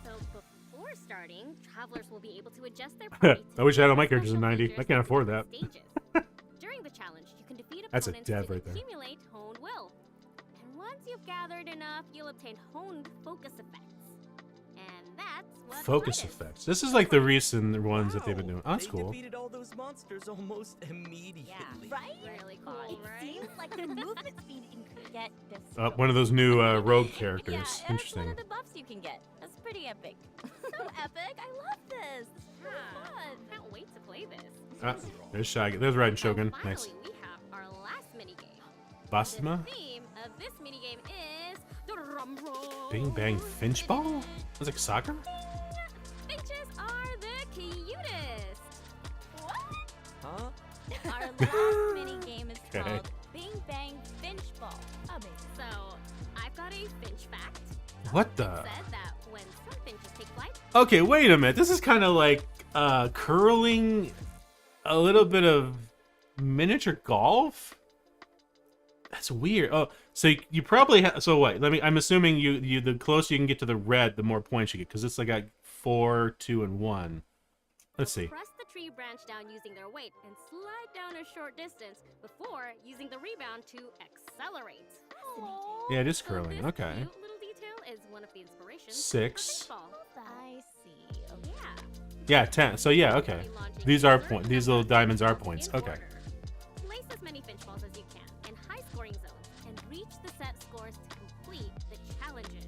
So before starting, travelers will be able to adjust their party I wish I had all my to characters in special 90. I features can't afford that. stages. During the challenge, you can defeat That's a opponents dev to right there. accumulate honed will. And once you've gathered enough, you'll obtain honed focus effects. And that's what Focus flight is. effects. This is like the recent ones that they've been doing. Oh, that's They cool. defeated all those monsters almost immediately. Right? Really cool, It right? seems like the movement speed increase. Get this. One of those new rogue Yeah, characters. it's one Interesting. of the buffs you can get. That's pretty epic. So epic! I love this. This is so fun. Can't wait to play this. There's Shaggy. There's Raiden Shogun. Finally, Nice. we have our last minigame. Basma? The theme of this minigame is drum roll. Bing Bang Finch Ball? That's like soccer? Finches are the cutest. Huh? Our last mini game is Okay. called Bing Bang Finch Ball. Amazing. So, I've got a finch fact. What the? Said that when some finches take flight, Okay, wait a minute. This is kind of like curling, a little bit of miniature golf. That's weird. Oh, so you probably have. So what? I'm assuming you the closer you can get to the red, the more points you get, because it's like a 4, 2, and 1. Let's see. press the tree branch down using their weight and slide down a short distance before using the rebound to accelerate. Yeah, it is So curling. this Okay. cute little detail is one of the inspirations 6. for finch ball. I see. Okay. Yeah. Yeah, 10. So yeah, okay. These are points. These little diamonds are points. Okay. Place as many finch balls as you can in high scoring zones and reach the set scores to complete the challenges.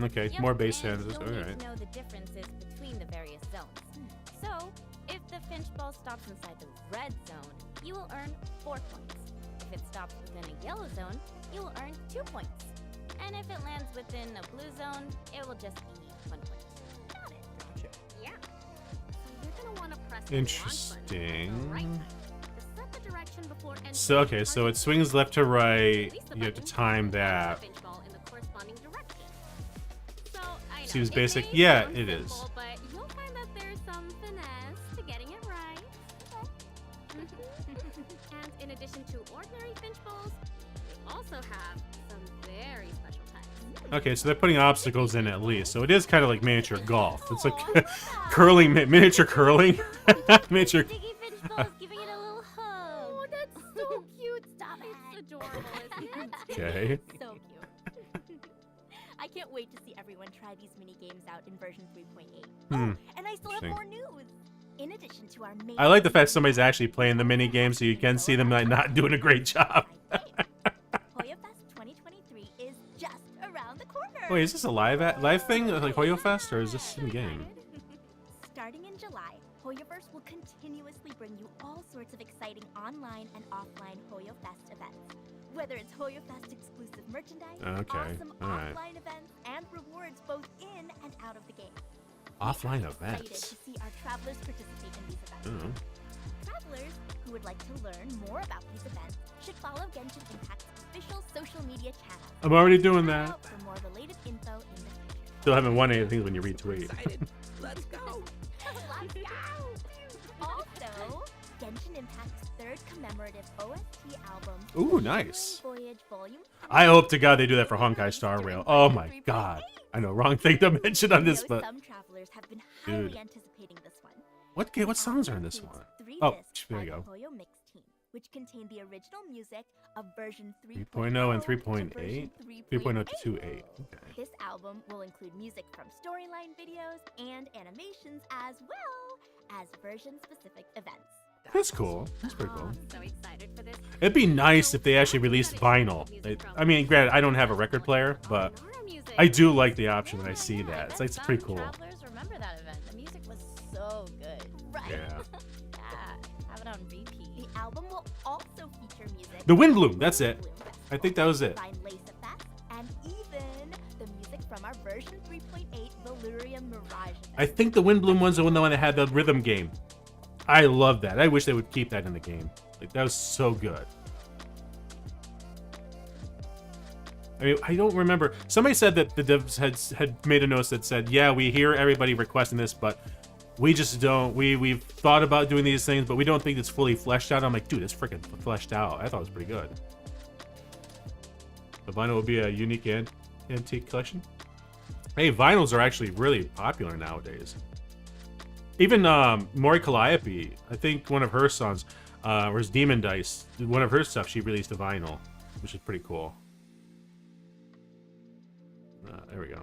Okay. Yep, More base and hands. you'll All need right. to know the differences between the various zones. So, if the finch ball stops inside the red zone, you will earn 4 points. If it stops within a yellow zone, you will earn 2 points. And if it lands within a blue zone, it will just be 1 point. Got it. Gotcha. Yeah. So you're gonna want to press the launch button at the right Interesting. time to set the direction before entering So okay, the so it target swings left to right. Release the You have to button, time and launch the that. finch ball in the corresponding direction. So, I know, Seems it basic. may Yeah, sound it is. simple, but you'll find that there's some finesse to getting it right. And in addition to ordinary finch balls, we also have some very special types. Okay, so they're putting obstacles in at least. So it is kind of like miniature golf. It's like curling, miniature curling. Miniature. Diggy finch ball is giving it a little hug. Oh, that's so cute. Stop It's it. adorable, isn't it? Okay. So cute. I can't wait to see everyone try these mini games out in version 3.8. Hmm. And I still have Interesting. more news. In addition to our main I like the fact somebody's actually playing the mini game, so you can see them like not doing a great job. HoYo Fest 2023 is just around the corner. Wait, is this a live thing like HoYo Fest, or is this in game? Starting in July, HoYoverse will continuously bring you all sorts of exciting online and offline HoYo Fest events. Whether it's HoYo Fest exclusive merchandise, Okay, awesome alright. offline events, and rewards both in and out of the game. Offline Excited events. to see our travelers participate in these events. Oh. Travelers who would like to learn more about these events should follow Genshin Impact's official social media channel. I'm already doing Check that. out for more related info in the future. Still haven't won anything when you retweet. Excited. Let's go. Let's go! Also, Genshin Impact's third commemorative OST album, Ooh, nice. Voyage Volume 3, I hope to God they do that for Honkai Star Rail. Oh my God. I know, wrong thing to mention on this, I know but some travelers have been highly Dude. anticipating this one. what songs are in this one? Three Oh, discs there by you the go. HoYo Mix Team, which contain the original music of version 3.0 and 3.0 3.8? to version 3.0 to 2.8. Okay. This album will include music from storyline videos and animations as well as version-specific events. That's cool. That's pretty cool. So excited for this. It'd be nice if they actually released vinyl. I mean, granted, I don't have a record player, but I do like the option when I see that. It's like it's pretty cool. Travelers remember that event. The music was so good. Right. Yeah. Yeah, have it on repeat. The album will also feature music The Wind from Bloom, that's it. Wind Bloom Festival, I think that was it. Divine Lace Effect, and even the music from from our version 3.8 Valyrian Mirage event. I think the Windbloom one's the one that had the rhythm game. I love that. I wish they would keep that in the game. Like, that was so good. I mean, I don't remember. Somebody said that the devs had made a note that said, yeah, we hear everybody requesting this, but we just don't. We've thought about doing these things, but we don't think it's fully fleshed out. I'm like, dude, it's freaking fleshed out. I thought it was pretty good. The vinyl will be a unique antique collection. Hey, vinyls are actually really popular nowadays. Even Mori Calliope, I think one of her songs, was Demon Dice. One of her stuff, she released a vinyl, which is pretty cool. There we go.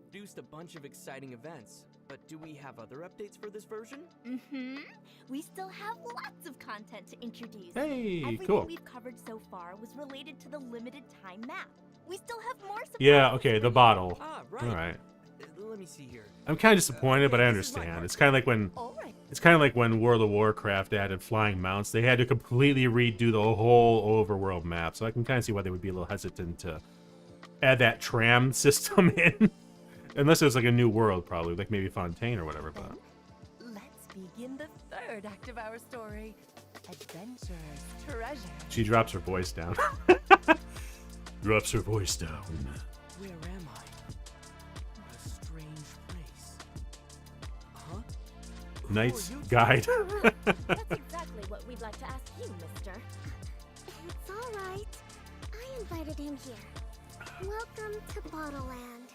Produced a bunch of exciting events, but do we have other updates for this version? Mm-hmm. We still have lots of content to introduce. Hey, Everything cool. we've covered so far was related to the limited time map. We still have more surprises. Yeah, okay, the bottle. Ah, right. All right. Let me see here. I'm kind of disappointed, but I understand. It's kind of like when World of Warcraft added flying mounts. They had to completely redo the whole overworld map, so I can kind of see why they would be a little hesitant to add that tram system in. Unless it was like a new world, probably, like maybe Fontaine or whatever. But Let's begin the third act of our story. Adventures, treasure. she drops her voice down. Drops her voice down. Where am I? What a strange place. Huh? Knight's Guide. That's exactly what we'd like to ask you, mister. It's all right. I invited him here. Welcome to Bottleland.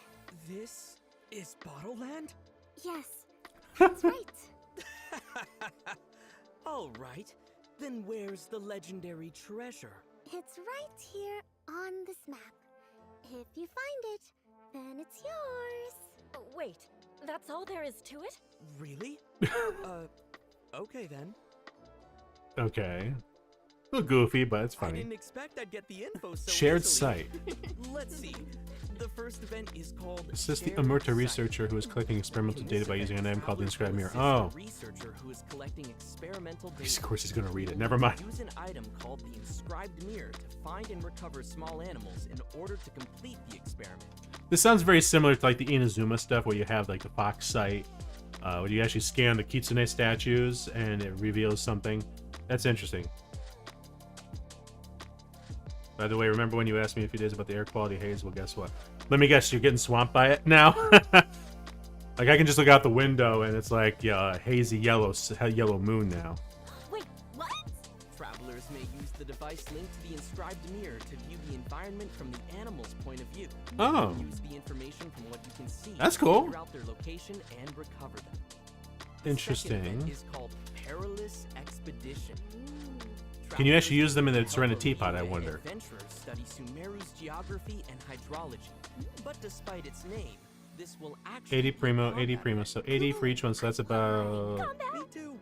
This is Bottleland? Yes, that's right. All right. Then where's the legendary treasure? It's right here on this map. If you find it, then it's yours. Wait, that's all there is to it? Really? Okay then. Okay. A little goofy, but it's I funny. didn't expect I'd get the info so Shared easily. site. Let's see. The first event is called Assist the Shared Amurta Site. researcher who is collecting experimental In data this by event, using a name called the travelers inscribed will mirror. assist Oh. the researcher who is collecting experimental data. Of course he's gonna read it. Never mind. Use an item called the inscribed mirror to find and recover small animals in order to complete the experiment. This sounds very similar to like the Inazuma stuff where you have like the Fox site, where you actually scan the Kitsune statues and it reveals something. That's interesting. By the way, remember when you asked me a few days about the air quality haze? Well, guess what? Let me guess, you're getting swamped by it now? Like, I can just look out the window and it's like hazy yellow moon now. Wait, what? Travelers may use the device linked to the inscribed mirror to view the environment from the animal's point of view. Oh. Use the information from what you can see That's to cool. figure out their location and recover them. The Interesting. second event is called Perilous Expedition. Can you actually use them in the Travelers Serena help teapot, I Aruba and wonder? Adventurers study Sumeru's geography and hydrology. But despite its name, this will actually 80 be a primo, combat 80 primo. event. So 80 for each one, so that's about... Me too.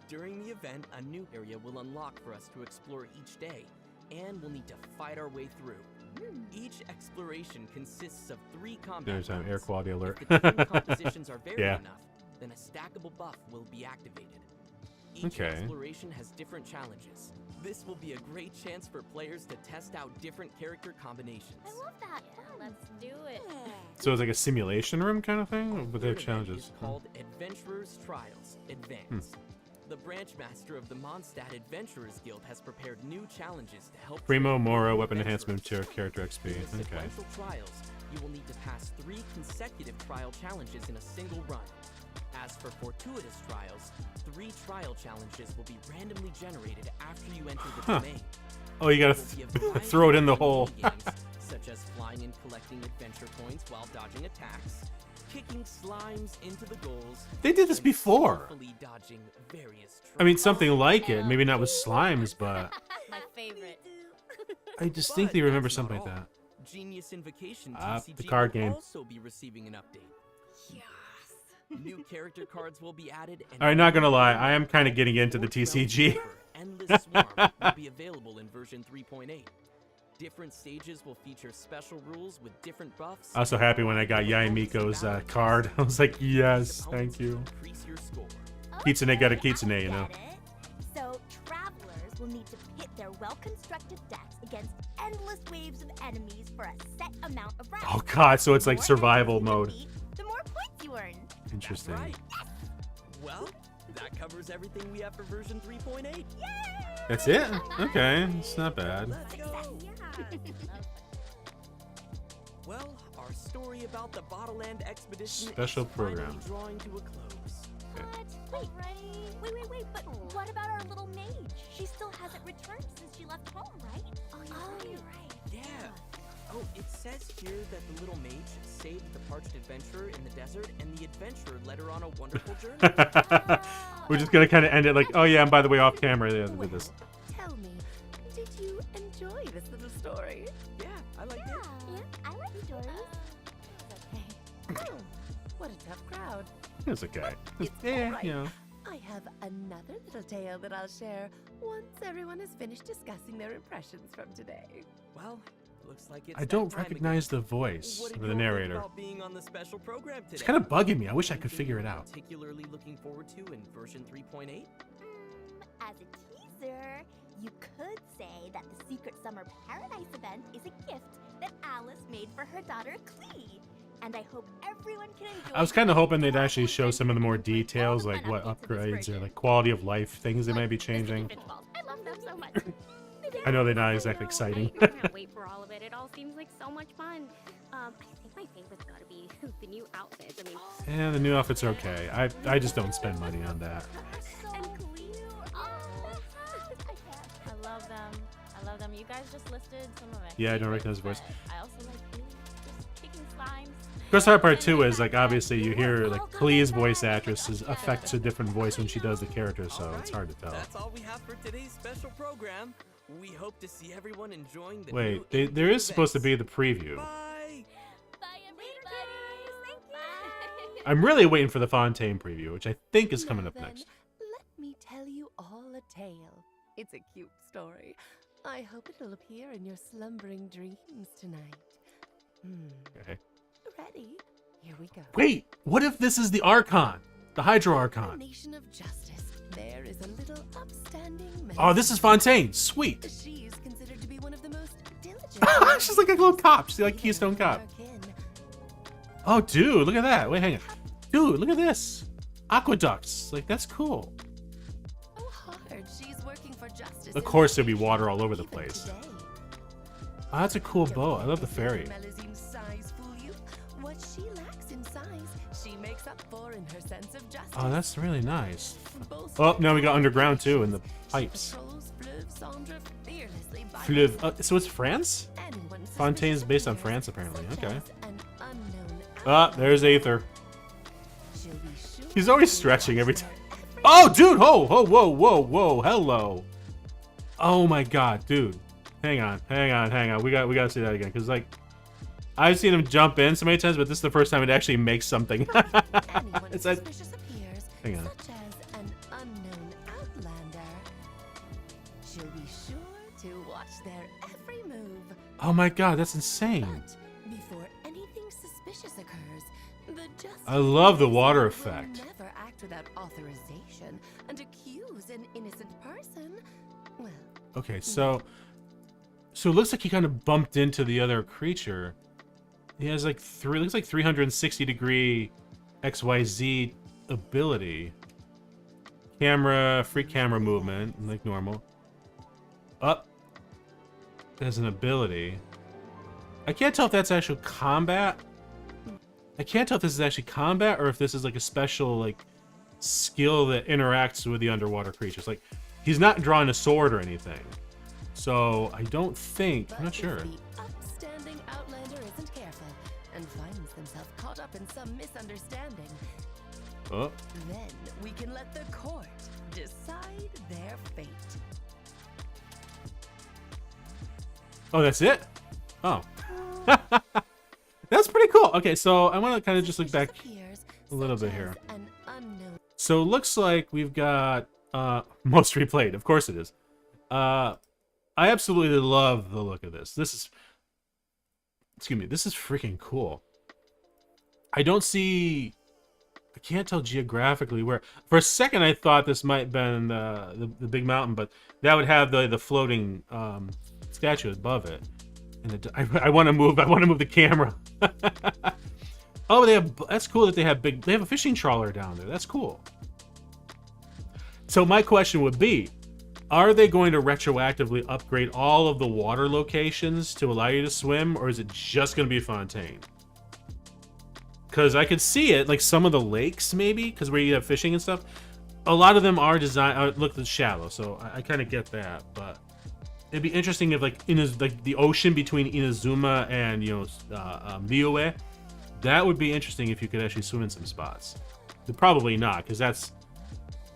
During the event, a new area will unlock for us to explore each day, and we'll need to fight our way through. Each exploration consists of 3 combat There's an air rounds. quality alert. If the team compositions are varied Yeah. enough, then a stackable buff will be activated. Each Okay. exploration has different challenges. This will be a great chance for players to test out different character combinations. I love that. Let's do it. So it's like a simulation room kind of thing? With their Third event challenges. is called Adventurers Trials Advanced. The branch master of the Mondstadt Adventurers Guild has prepared new challenges to help Primo, train Moro, new weapon adventurers. enhancement, character XP. In the Okay. sequential trials, you will need to pass 3 consecutive trial challenges in a single run. As for fortuitous trials, 3 trial challenges will be randomly generated after you enter the domain. Oh, you gotta There will be a variety throw it in the of hole. mini-games, such as flying and collecting adventure points while dodging attacks, kicking slimes into the goals. They did this and before. skillfully dodging various I mean, traps. something like it. Maybe not with slimes, but My favorite. I distinctly But remember that's not something like all. that. Genius Invocation Ah, TCG the card will game. also be receiving an update. New character cards will be added. And Alright, not gonna lie, I am kind of getting into the Fourth TCG. Realm Server, Endless Swarm will be available in version 3.8. Different stages will feature special rules with different buffs. I was so happy when I got Yaimiko's card. I was like, yes, thank you. Increase your score. Kitsune got a Okay, kitsune, I you know. get it. So travelers will need to pit their well-constructed decks against endless waves of enemies for a set amount of rounds. Oh god, so it's The like more survival enemies you mode. defeat, the more points you earn. Interesting. Right. Well, that covers everything we have for version 3.8. That's it? Okay, it's not bad. Let's go. Well, our story about the Bottleland expedition Special is program. finally drawing to a close. What? Wait, but what about our little mage? She still hasn't returned since she left home, right? Oh, you're right. Yeah. Oh, it says here that the little mage saved the parched adventurer in the desert, and the adventurer led her on a wonderful journey. We're just gonna kind of end it like, oh yeah, and by the way, off camera, yeah, with this. Tell me, did you enjoy this little story? Yeah, I liked it. Yeah, I like stories. Oh, what a tough crowd. It's okay. It's Yeah, alright. you know. I have another little tale that I'll share once everyone has finished discussing their impressions from today. Well, looks like it's I don't that time recognize again. the voice What did of the you all think narrator. about being on the special program today? It's kind of bugging me. I wish I could Anything figure it you're out. Particularly looking forward to in version 3.8? As a teaser, you could say that the Secret Summer Paradise event is a gift that Alice made for her daughter Klee. And I hope everyone can enjoy. I was kind of hoping they'd actually show some of the more details, like what upgrades or like quality of life things they might be changing. I love them so much. I know they're not exactly exciting. I can't wait for all of it. It all seems like so much fun. I think my favorite's gotta be the new outfits. I mean, Yeah, the new outfits are okay. I just don't spend money on that. And Klee. I love them. I love them. You guys just listed some of my Yeah, I don't favorites, recognize the voice. but I also like Klee. Just kicking slimes. Of course, the hard part too is like obviously you hear like Klee's voice actress affects a different voice when she does the character, so it's hard to tell. That's all we have for today's special program. We hope to see everyone enjoying the Wait, new there is supposed to be the preview. Bye. Bye, everybody. Thank you. I'm really waiting for the Fontaine preview, which I think is coming Now up then, next. Let me tell you all a tale. It's a cute story. I hope it'll appear in your slumbering dreams tonight. Okay. Ready? Here we go. Wait, what if this is the Archon? The Hydro A Archon? nation of justice. There is a little upstanding man. Oh, this is Fontaine. Sweet. She is considered to be one of the most diligent. She's like a little cop. She's like Keystone Cop. Oh, dude, look at that. Wait, hang on. Dude, look at this. Aqueducts. Like, that's cool. Oh, hard. She's working for justice. Of course there'd be water all over the place. Oh, that's a cool boat. I love the ferry. Size fool you. What she lacks in size, she makes up for in her sense of justice. Oh, that's really nice. Both Oh, now we got underground too in the pipes. patrols Fleuve Cendre fearlessly by Fleuve. So it's France? anyone Fontaine's suspicious based on of France, her, apparently. such Okay. as an unknown Ah, outlaw. there's Aether. She'll be sure He's always to stretching watch every their time. every Oh, dude! Whoa! Hello! Oh my God, dude! Hang on! We gotta see that again, cause like, I've seen him jump in so many times, but this is the first time it actually makes something. anyone It's like, suspicious appears, hang on. such as an unknown outlander. She'll be sure to watch their every move. Oh my God, that's insane! But before anything suspicious occurs, the justice I love the officer water will effect. never act without authorization and accuse an innocent person. Well, Okay, so it looks like he kind of bumped into the other creature. He has like looks like 360-degree XYZ ability. Free camera movement, like normal. Up. There's an ability. I can't tell if that's actual combat. I can't tell if this is actually combat or if this is like a special like skill that interacts with the underwater creatures. Like, he's not drawing a sword or anything. So I don't think, I'm not but sure. if the upstanding outlander isn't careful and finds themselves caught up in some misunderstanding, Oh, then we can let the court decide their fate. oh, that's it? Oh. That's pretty cool. Okay, so I want to kind of just look back Appears, a little such bit here. as an unknown So it looks like we've got most replayed. Of course it is. I absolutely love the look of this. This is freaking cool. I don't see I can't tell geographically where. For a second, I thought this might have been the big mountain, but that would have the floating statue above it. And I want to move. I want to move the camera. Oh, they have. That's cool that they have big. They have a fishing trawler down there. That's cool. So my question would be, are they going to retroactively upgrade all of the water locations to allow you to swim, or is it just going to be Fontaine? Because I could see it, like some of the lakes, maybe, because where you have fishing and stuff. A lot of them are designed. Look, it's shallow, so I kind of get that. But it'd be interesting if, like, the ocean between Inazuma and MiHoYo, that would be interesting if you could actually swim in some spots. But probably not, because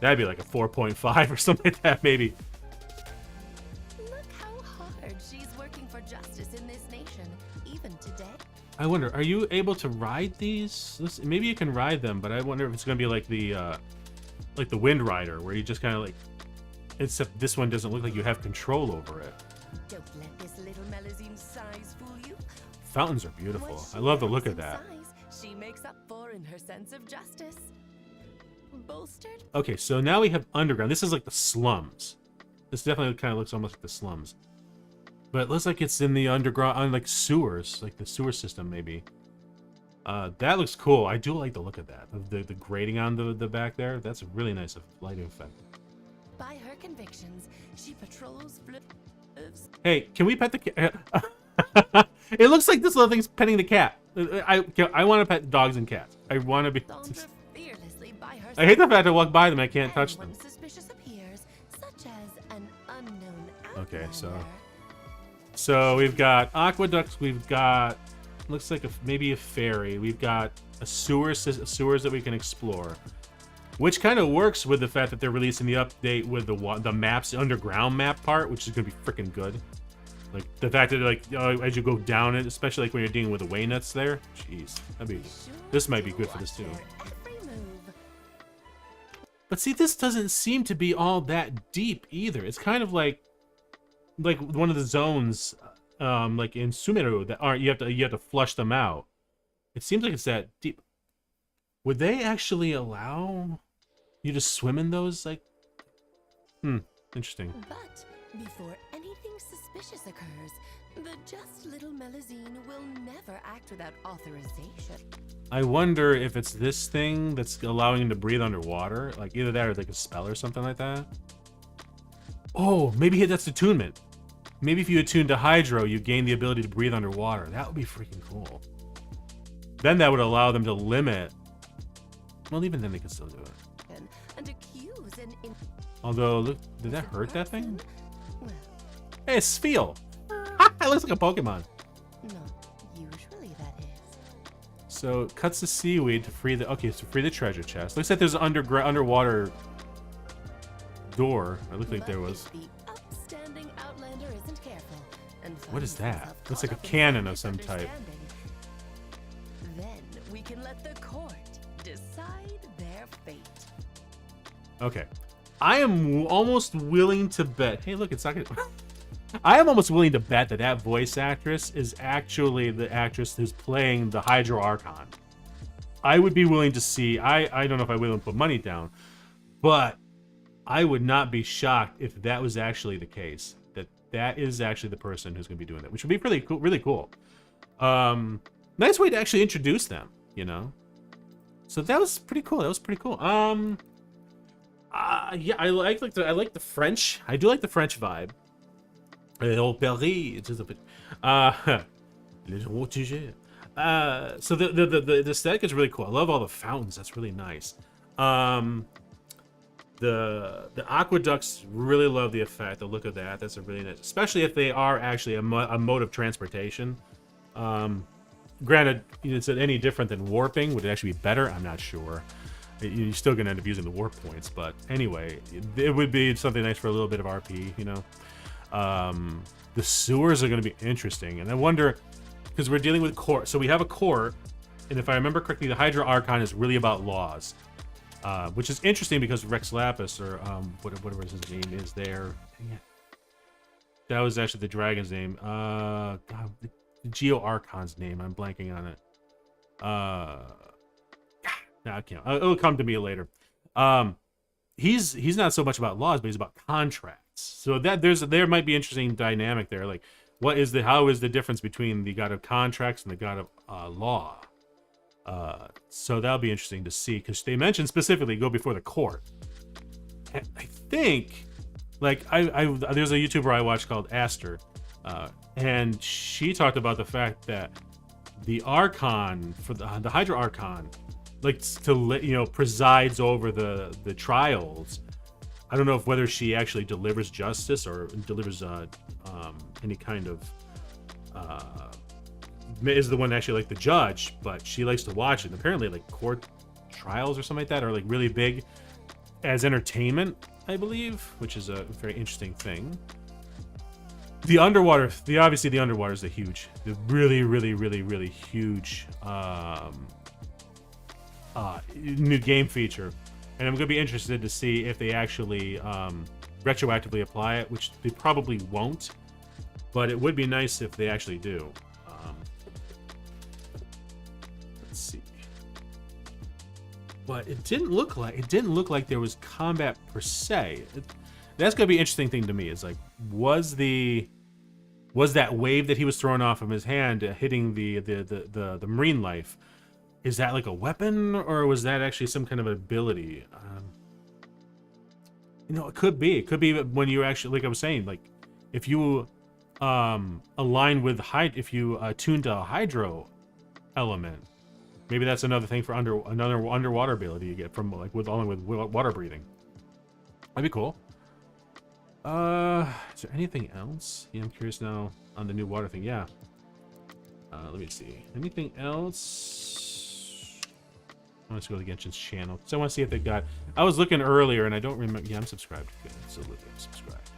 that'd be like a 4.5 or something like that, maybe. Look how hard she's working for justice in this nation, even today. I wonder, are you able to ride these? Maybe you can ride them, but I wonder if it's gonna be like the Wind Rider, where you just kind of like, except this one doesn't look like you have control over it. Don't let this little Melusine size fool you. Fountains are beautiful. I love the look of that. Size, she makes up for in her sense of justice. Bolstered. Okay, so now we have underground. This is like the slums. This definitely kind of looks almost like the slums. But it looks like it's in the underground, on like sewers, like the sewer system maybe. That looks cool. I do like the look of that. The grating on the back there. That's a really nice lighting effect. By her convictions, she patrols. Hey, can we pet the cat? It looks like this little thing's petting the cat. I want to pet dogs and cats. I want to be. I hate the fact I walk by them. I can't touch them. Suspicious appears, such as an unknown okay, so we've got aqueducts. We've got looks like maybe a ferry. We've got a sewers that we can explore, which kind of works with the fact that they're releasing the update with the maps, underground map part, which is gonna be freaking good. Like the fact that like as you go down it, especially like when you're dealing with the way nuts there. Jeez, this might be good for this too. But see, this doesn't seem to be all that deep either. It's kind of like one of the zones, like in Sumeru, that aren't you have to flush them out. It seems like it's that deep. Would they actually allow you to swim in those? Like, interesting. But before anything suspicious occurs, the just little Melusine will never act without authorization. I wonder if it's this thing that's allowing him to breathe underwater. Like either that or like a spell or something like that. Oh, maybe that's attunement. Maybe if you attune to Hydro, you gain the ability to breathe underwater. That would be freaking cool. Then that would allow them to limit. Well, even then they can still do it. And accuse although, look, did that hurt that thing? Well, hey, it's Spheal. It looks like a Pokemon. No, usually that is. So it cuts the seaweed to free the free the treasure chest. Looks like there's an underwater door. It looked like there was. The upstanding outlander isn't careful and what is that? Looks like a cannon of some type. Then we can let the court decide their fate. Okay. I am almost willing to bet. Hey, look, it's not gonna. I am almost willing to bet that voice actress is actually the actress who's playing the Hydro Archon. I would be willing to see. I don't know if I will put money down, but I would not be shocked if that was actually the case. That is actually the person who's going to be doing that, which would be really cool. Really cool. Nice way to actually introduce them, you know. So that was pretty cool. Yeah, I like the French. I do like the French vibe. So the aesthetic is really cool. I love all the fountains. That's really nice. The aqueducts, really love the effect, the look of that. That's a really nice, especially if they are actually a mode of transportation. Granted, is it any different than warping? Would it actually be better? I'm not sure. You're still gonna end up using the warp points, but anyway, it would be something nice for a little bit of RP, you know. The sewers are gonna be interesting, and I wonder, because we're dealing with court, so we have a court, and if I remember correctly, the Hydra Archon is really about laws, which is interesting because Rex Lapis, or whatever his name is there. Dang it. That was actually the dragon's name. God, the Geo Archon's name. I'm blanking on it. I can't. It'll come to me later. He's not so much about laws, but he's about contracts. So that there might be interesting dynamic there. Like, how is the difference between the god of contracts and the god of law? So that'll be interesting to see, because they mentioned specifically go before the court. And I think, like, there's a YouTuber I watched called Aster, and she talked about the fact that the Archon for the Hydra Archon, like, presides over the trials. I don't know whether she actually delivers justice or delivers any kind of is the one actually like the judge, but she likes to watch it. And apparently, like, court trials or something like that are like really big as entertainment, I believe, which is a very interesting thing. The underwater, obviously the underwater is the really huge new game feature, and I'm gonna be interested to see if they actually retroactively apply it, which they probably won't, but it would be nice if they actually do. Let's see. But it didn't look like there was combat per se. That's gonna be an interesting thing to me. Is like, was that wave that he was throwing off of his hand hitting the marine life? Is that like a weapon, or was that actually some kind of ability? It could be. It could be when you actually, like I was saying, like if you align with if you tune to a hydro element, maybe that's another thing for another underwater ability you get from like with water breathing. That'd be cool. Is there anything else? Yeah, I'm curious now on the new water thing. Yeah. Let me see. Anything else? I want to go to Genshin's channel, so I want to see if they got. I was looking earlier and I don't remember. Yeah, I'm subscribed. Good, absolutely, I'm subscribed.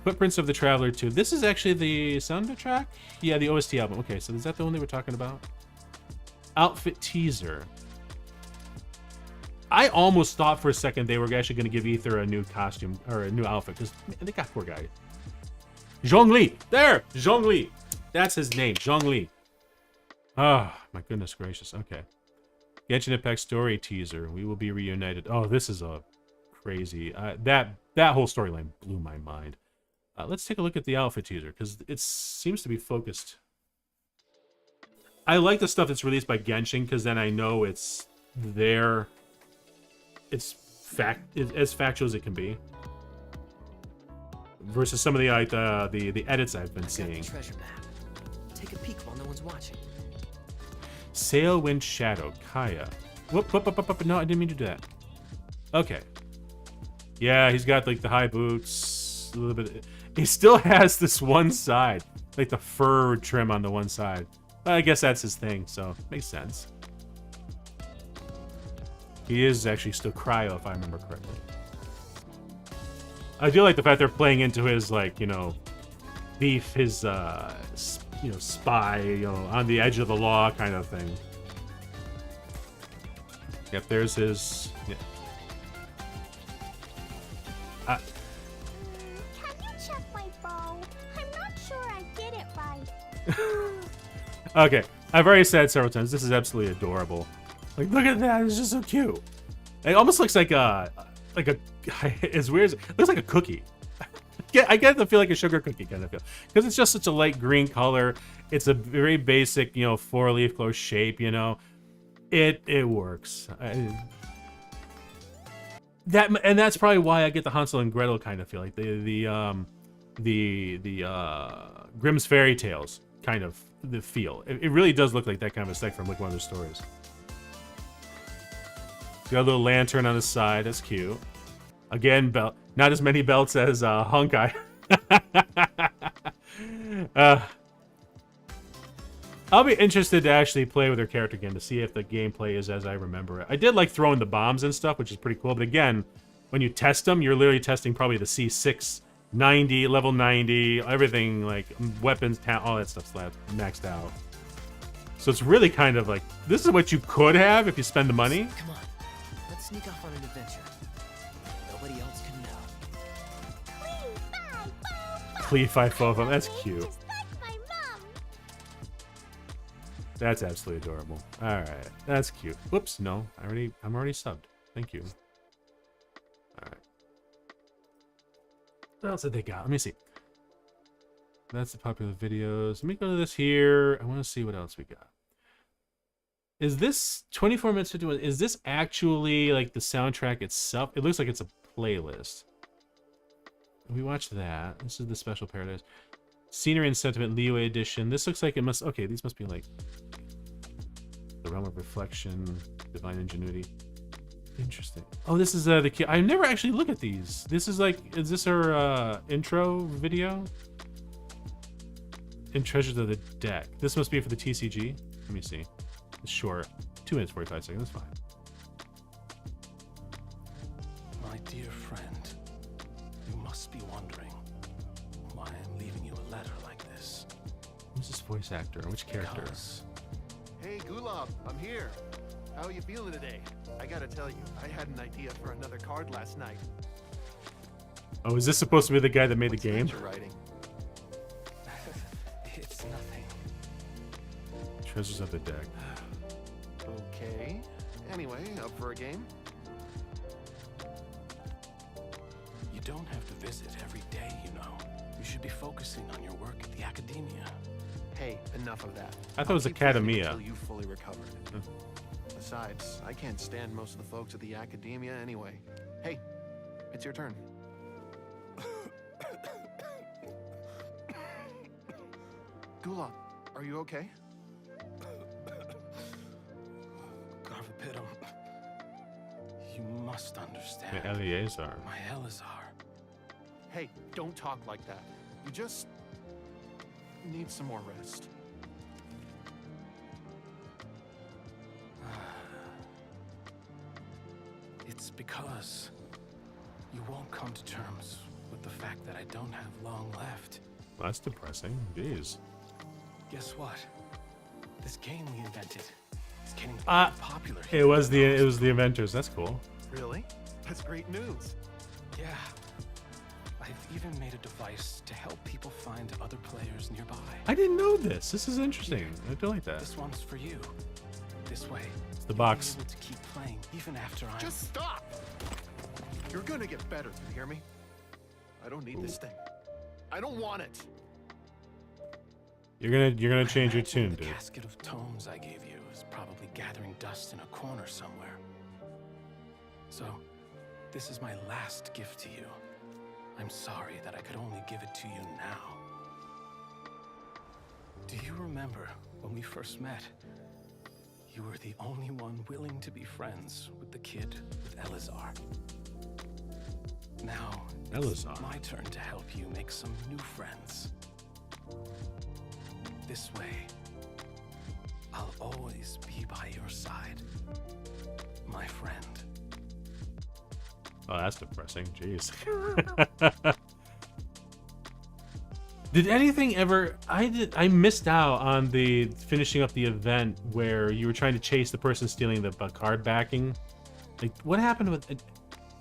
Footprints of the Traveler 2. This is actually the soundtrack. Yeah, the OST album. Okay, so is that the one they were talking about? Outfit teaser. I almost thought for a second they were actually going to give Ether a new costume or a new outfit, because they got poor guy. Zhongli, there, Zhongli. That's his name, Zhongli. Oh my goodness gracious. Okay. Genshin Impact story teaser. We will be reunited. Oh, this is a crazy. That whole storyline blew my mind. Let's take a look at the outfit teaser, because it seems to be focused. I like the stuff that's released by Genshin, because then I know it's there. It's as factual as it can be. Versus some of the edits I've been seeing. Treasure map. Take a peek while no one's watching. Sail, Wind, Shadow, Kaya. Whoop. No, I didn't mean to do that. Okay. Yeah, he's got like the high boots, a little bit. He still has this one side, like the fur trim on the one side. But I guess that's his thing, so makes sense. He is actually still cryo, if I remember correctly. I do like the fact they're playing into his, like, beef, his, spy, on the edge of the law kind of thing. Yep, there's his. Yeah. Can you check my bow? I'm not sure I did it right. Okay, I've already said several times, this is absolutely adorable. Like, look at that, it's just so cute. It almost looks like a, as weird as it looks like a cookie. I get to feel like a sugar cookie kind of feel, because it's just such a light green color. It's a very basic, 4-leaf clover shape. It works. That's probably why I get the Hansel and Gretel kind of feel, like the Grimm's fairy tales kind of the feel. It really does look like that kind of aesthetic from like one of their stories. Got a little lantern on the side. That's cute. Again, belt. Not as many belts as Honkai. I'll be interested to actually play with her character again to see if the gameplay is as I remember it. I did like throwing the bombs and stuff, which is pretty cool. But again, when you test them, you're literally testing probably the C6, 90, level 90, everything, like weapons, all that stuff's maxed out. So it's really kind of like, this is what you could have if you spend the money. Come on, let's sneak off on an adventure. Nobody else can know. Clee 5 that's cute. That's absolutely adorable. All right, that's cute. Whoops, no, I'm already subbed. Thank you. All right. What else did they got? Let me see. That's the popular videos. Let me go to this here. I want to see what else we got. Is this 24 minutes 51? Is this actually like the soundtrack itself? It looks like it's a playlist. We watched that. This is the special paradise. Scenery and sentiment, Leeway edition. This looks like it must. Okay, these must be like the realm of reflection, divine ingenuity. Interesting. Oh, this is the key. I never actually look at these. This is like, is this her intro video? In Treasures of the Deck. This must be for the TCG. Let me see. It's short. 2 minutes 45 seconds. That's fine. My dear friend, you must be wondering why I'm leaving you a letter like this. Who's this voice actor? Which character? Because hey, Gulab, I'm here. How are you feeling today? I gotta tell you, I had an idea for another card last night. Oh, is this supposed to be the guy that made the game? You're writing. it's nothing. Treasures of the Deck. Okay. Anyway, up for a game? You don't have to visit every day, you know. You should be focusing on your work at the academia. Hey, enough of that. I thought it was I'll keep visiting Academia. Until you fully recovered. Besides, I can't stand most of the folks at the academia anyway. Hey, it's your turn. Gulab, are you okay? Garvapitum, you must understand. The Eleazar. My Eleazar. Hey, don't talk like that. You just need some more rest. It's because you won't come to terms with the fact that I don't have long left. Well, that's depressing. Jeez. Guess what? This game we invented is getting very popular. It was the inventors. That's cool. Really? That's great news. Yeah. I've even made a device to help people find other players nearby. I didn't know this. This is interesting. I do like that. This one's for you. This way, it's the box. you'll be able to keep playing even after I'm... Just stop! You're gonna get better, you hear me? I don't need this thing. I don't want it. You're gonna change your tune, the dude. casket of tomes I gave you is probably gathering dust in a corner somewhere. So, this is my last gift to you. I'm sorry that I could only give it to you now. Do you remember when we first met? You were the only one willing to be friends with the kid with Eleazar. Now, it's my turn to help you make some new friends. This way, I'll always be by your side, my friend. Oh, that's depressing. Jeez. Did anything ever... I missed out on the finishing up the event where you were trying to chase the person stealing the card backing. Like, what happened with...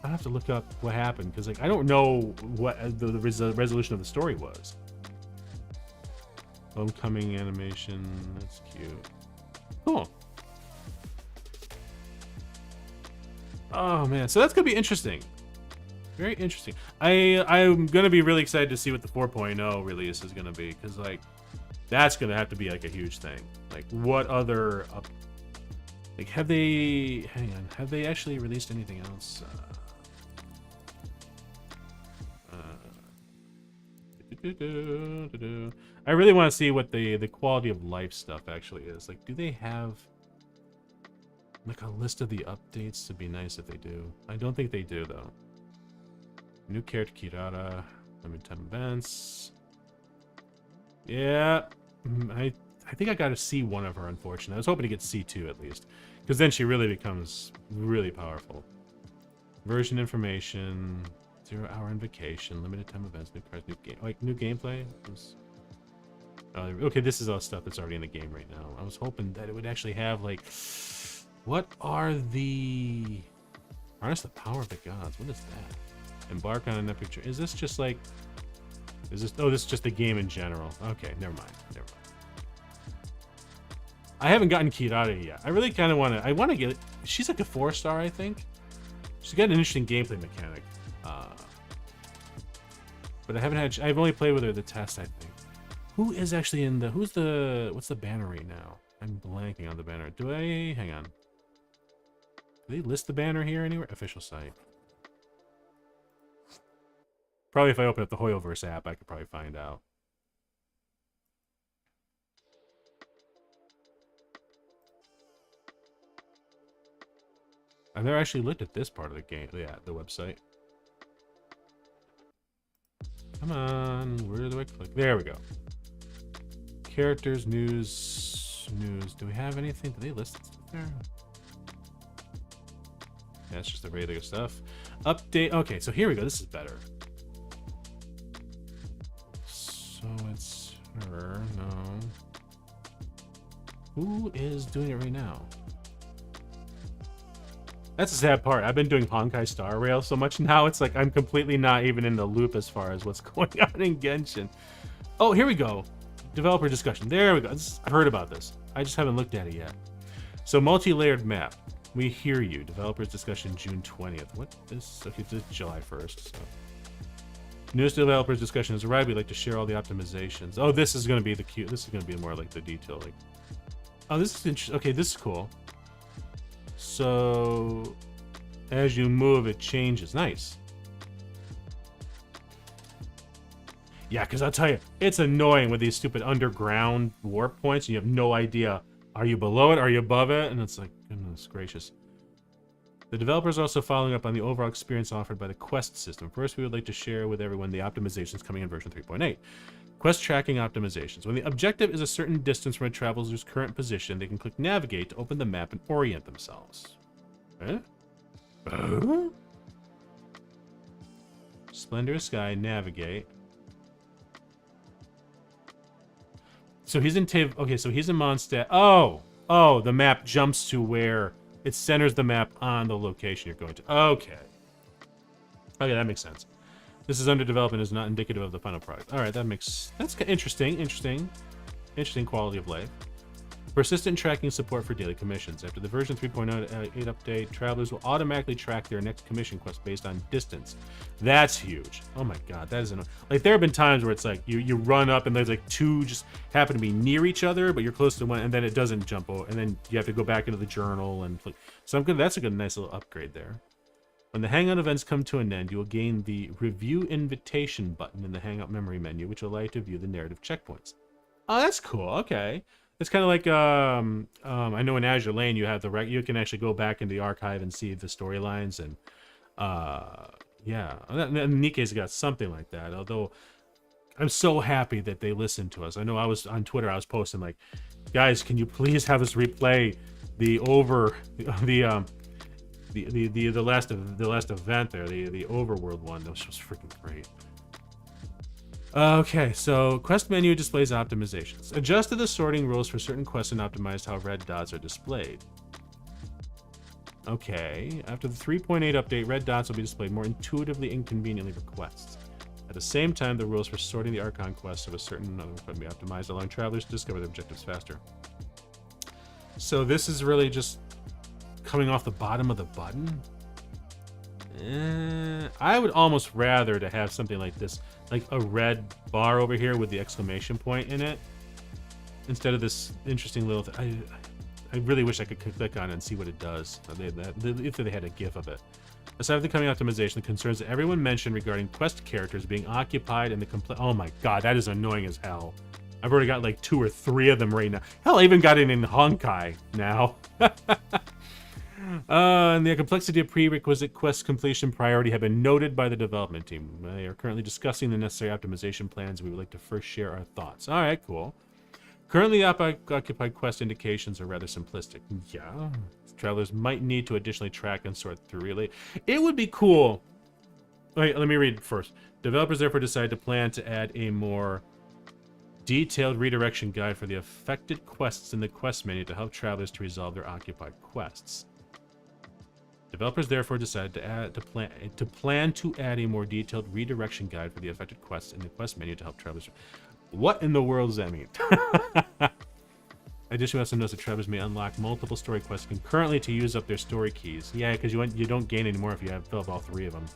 I have to look up what happened, because like I don't know what the resolution of the story was. Homecoming animation. That's cute. Cool. Oh man, so that's gonna be interesting. Very interesting. I'm gonna be really excited to see what the 4.0 release is gonna be, because like that's gonna have to be like a huge thing. Like what other like have they actually released anything else? I really want to see what the quality of life stuff actually is. Like, do they have like a list of the updates? It'd be nice if they do. I don't think they do though. New character Kirara, limited time events. Yeah, I think I got to see one of her. Unfortunately, I was hoping to get C2 at least, because then she really becomes really powerful. Version information. 0-hour invocation, limited time events, new cards, new game, like new gameplay. Okay, this is all stuff that's already in the game right now. I was hoping that it would actually have like, what are the harness the power of the gods? What is that? Embark on an epic journey. Is this just like? Is this? Oh, this is just the game in general. Okay, never mind. Never mind. I haven't gotten Kirare yet. I really kind of want to. I want to get. She's like a 4-star, I think. She's got an interesting gameplay mechanic. But I haven't had. I've only played with her the test, I think. Who is actually in the? Who's the? What's the banner right now? I'm blanking on the banner. Do I? Hang on. Do they list the banner here anywhere? Official site. Probably if I open up the Hoyoverse app, I could probably find out. I've never actually looked at this part of the game. Yeah, the website. Come on, where do I click? There we go. Characters, news. Do we have anything? Do they list it there? Yeah, it's just the regular stuff. Update. Okay, so here we go. This is better. So it's her. No. Who is doing it right now? That's the sad part. I've been doing Honkai Star Rail so much now, it's like I'm completely not even in the loop as far as what's going on in Genshin. Oh, here we go. Developer discussion. There we go. I've heard about this. I just haven't looked at it yet. So, multi-layered map. We hear you. Developers discussion June 20th. What is... Okay, this is July 1st, so... Newest developers discussion has arrived. We'd like to share all the optimizations. Oh, this is going to be the cute... This is going to be more like the detail. Like, oh, this is interesting. Okay, this is cool. So, as you move, it changes. Nice. Yeah, because I'll tell you, it's annoying with these stupid underground warp points. And you have no idea. Are you below it? Are you above it? And it's like, goodness gracious. The developers are also following up on the overall experience offered by the Quest system. First, we would like to share with everyone the optimizations coming in version 3.8. Quest tracking optimizations. When the objective is a certain distance from a traveler's current position, they can click Navigate to open the map and orient themselves. Eh? Splendor Sky, Navigate. So he's in okay, so he's in Mondstadt. Oh, the map jumps to where it centers the map on the location you're going to. Okay, that makes sense. This is under development, is not indicative of the final product. All right, that's interesting quality of life. Persistent tracking support for daily commissions. After the version 3.8 update, travelers will automatically track their next commission quest based on distance. That's huge. Oh my god, that is like there have been times where it's like you run up and there's like two just happen to be near each other, but you're close to one, and then it doesn't jump over, and then you have to go back into the journal and like. So that's a good, nice little upgrade there. When the Hangout events come to an end, you will gain the Review Invitation button in the Hangout memory menu, which will allow you to view the narrative checkpoints. Oh, that's cool. Okay. It's kind of like, I know in Azure Lane you have you can actually go back into the archive and see the storylines, and yeah, and Nikke's got something like that. Although I'm so happy that they listened to us. I know I was on Twitter, I was posting like, guys, can you please have us replay the last event there, the overworld one. That was just freaking great. Okay, so quest menu displays optimizations. Adjusted the sorting rules for certain quests and optimized how red dots are displayed. Okay, after the 3.8 update, red dots will be displayed more intuitively and conveniently for quests. At the same time, the rules for sorting the Archon quests of a certain number can be optimized, allowing travelers to discover their objectives faster. So this is really just coming off the bottom of the button? I would almost rather to have something like this, like a red bar over here with the exclamation point in it, instead of this interesting little thing. I really wish I could click on it and see what it does, if they had a GIF of it. Aside from the coming optimization, the concerns that everyone mentioned regarding quest characters being occupied in the oh my god, that is annoying as hell. I've already got like 2 or 3 of them right now. Hell, I even got it in Honkai now. And the complexity of prerequisite quest completion priority have been noted by the development team. They are currently discussing the necessary optimization plans. We would like to first share our thoughts. All right, cool. Currently, occupied quest indications are rather simplistic. Yeah, travelers might need to additionally track and sort through relay. It would be cool. Wait, let me read first. Developers therefore decided to plan to add a more detailed redirection guide for the affected quests in the quest menu to help travelers to resolve their occupied quests. Developers therefore decided to plan to add a more detailed redirection guide for the affected quests in the quest menu to help travelers. What in the world does that mean? Additionally, we also notice that travelers may unlock multiple story quests concurrently to use up their story keys. Yeah, because you don't gain any more if you have filled all 3 of them.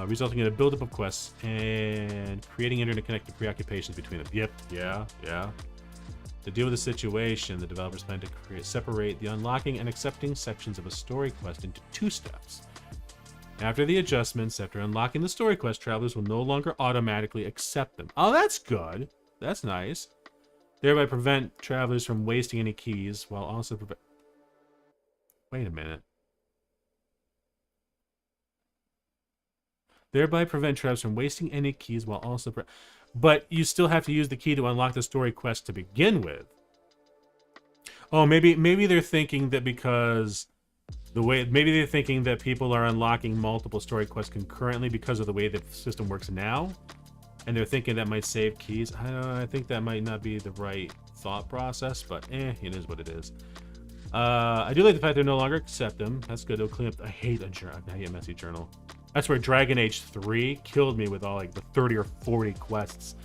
Resulting in a buildup of quests and creating interconnected preoccupations between them. Yep, yeah. To deal with the situation, the developers plan to separate the unlocking and accepting sections of a story quest into 2 steps. After the adjustments, after unlocking the story quest, travelers will no longer automatically accept them. Oh, that's good. That's nice. Thereby prevent travelers from wasting any keys while also prevent... Wait a minute. Thereby prevent travelers from wasting any keys while also... But you still have to use the key to unlock the story quest to begin with. Oh, maybe they're thinking that because... Maybe they're thinking that people are unlocking multiple story quests concurrently because of the way the system works now. And they're thinking that might save keys. I don't know, I think that might not be the right thought process, but it is what it is. I do like the fact they no longer accept them. That's good. They'll clean up... I hate a messy journal. That's where Dragon Age 3 killed me with all like the 30 or 40 quests.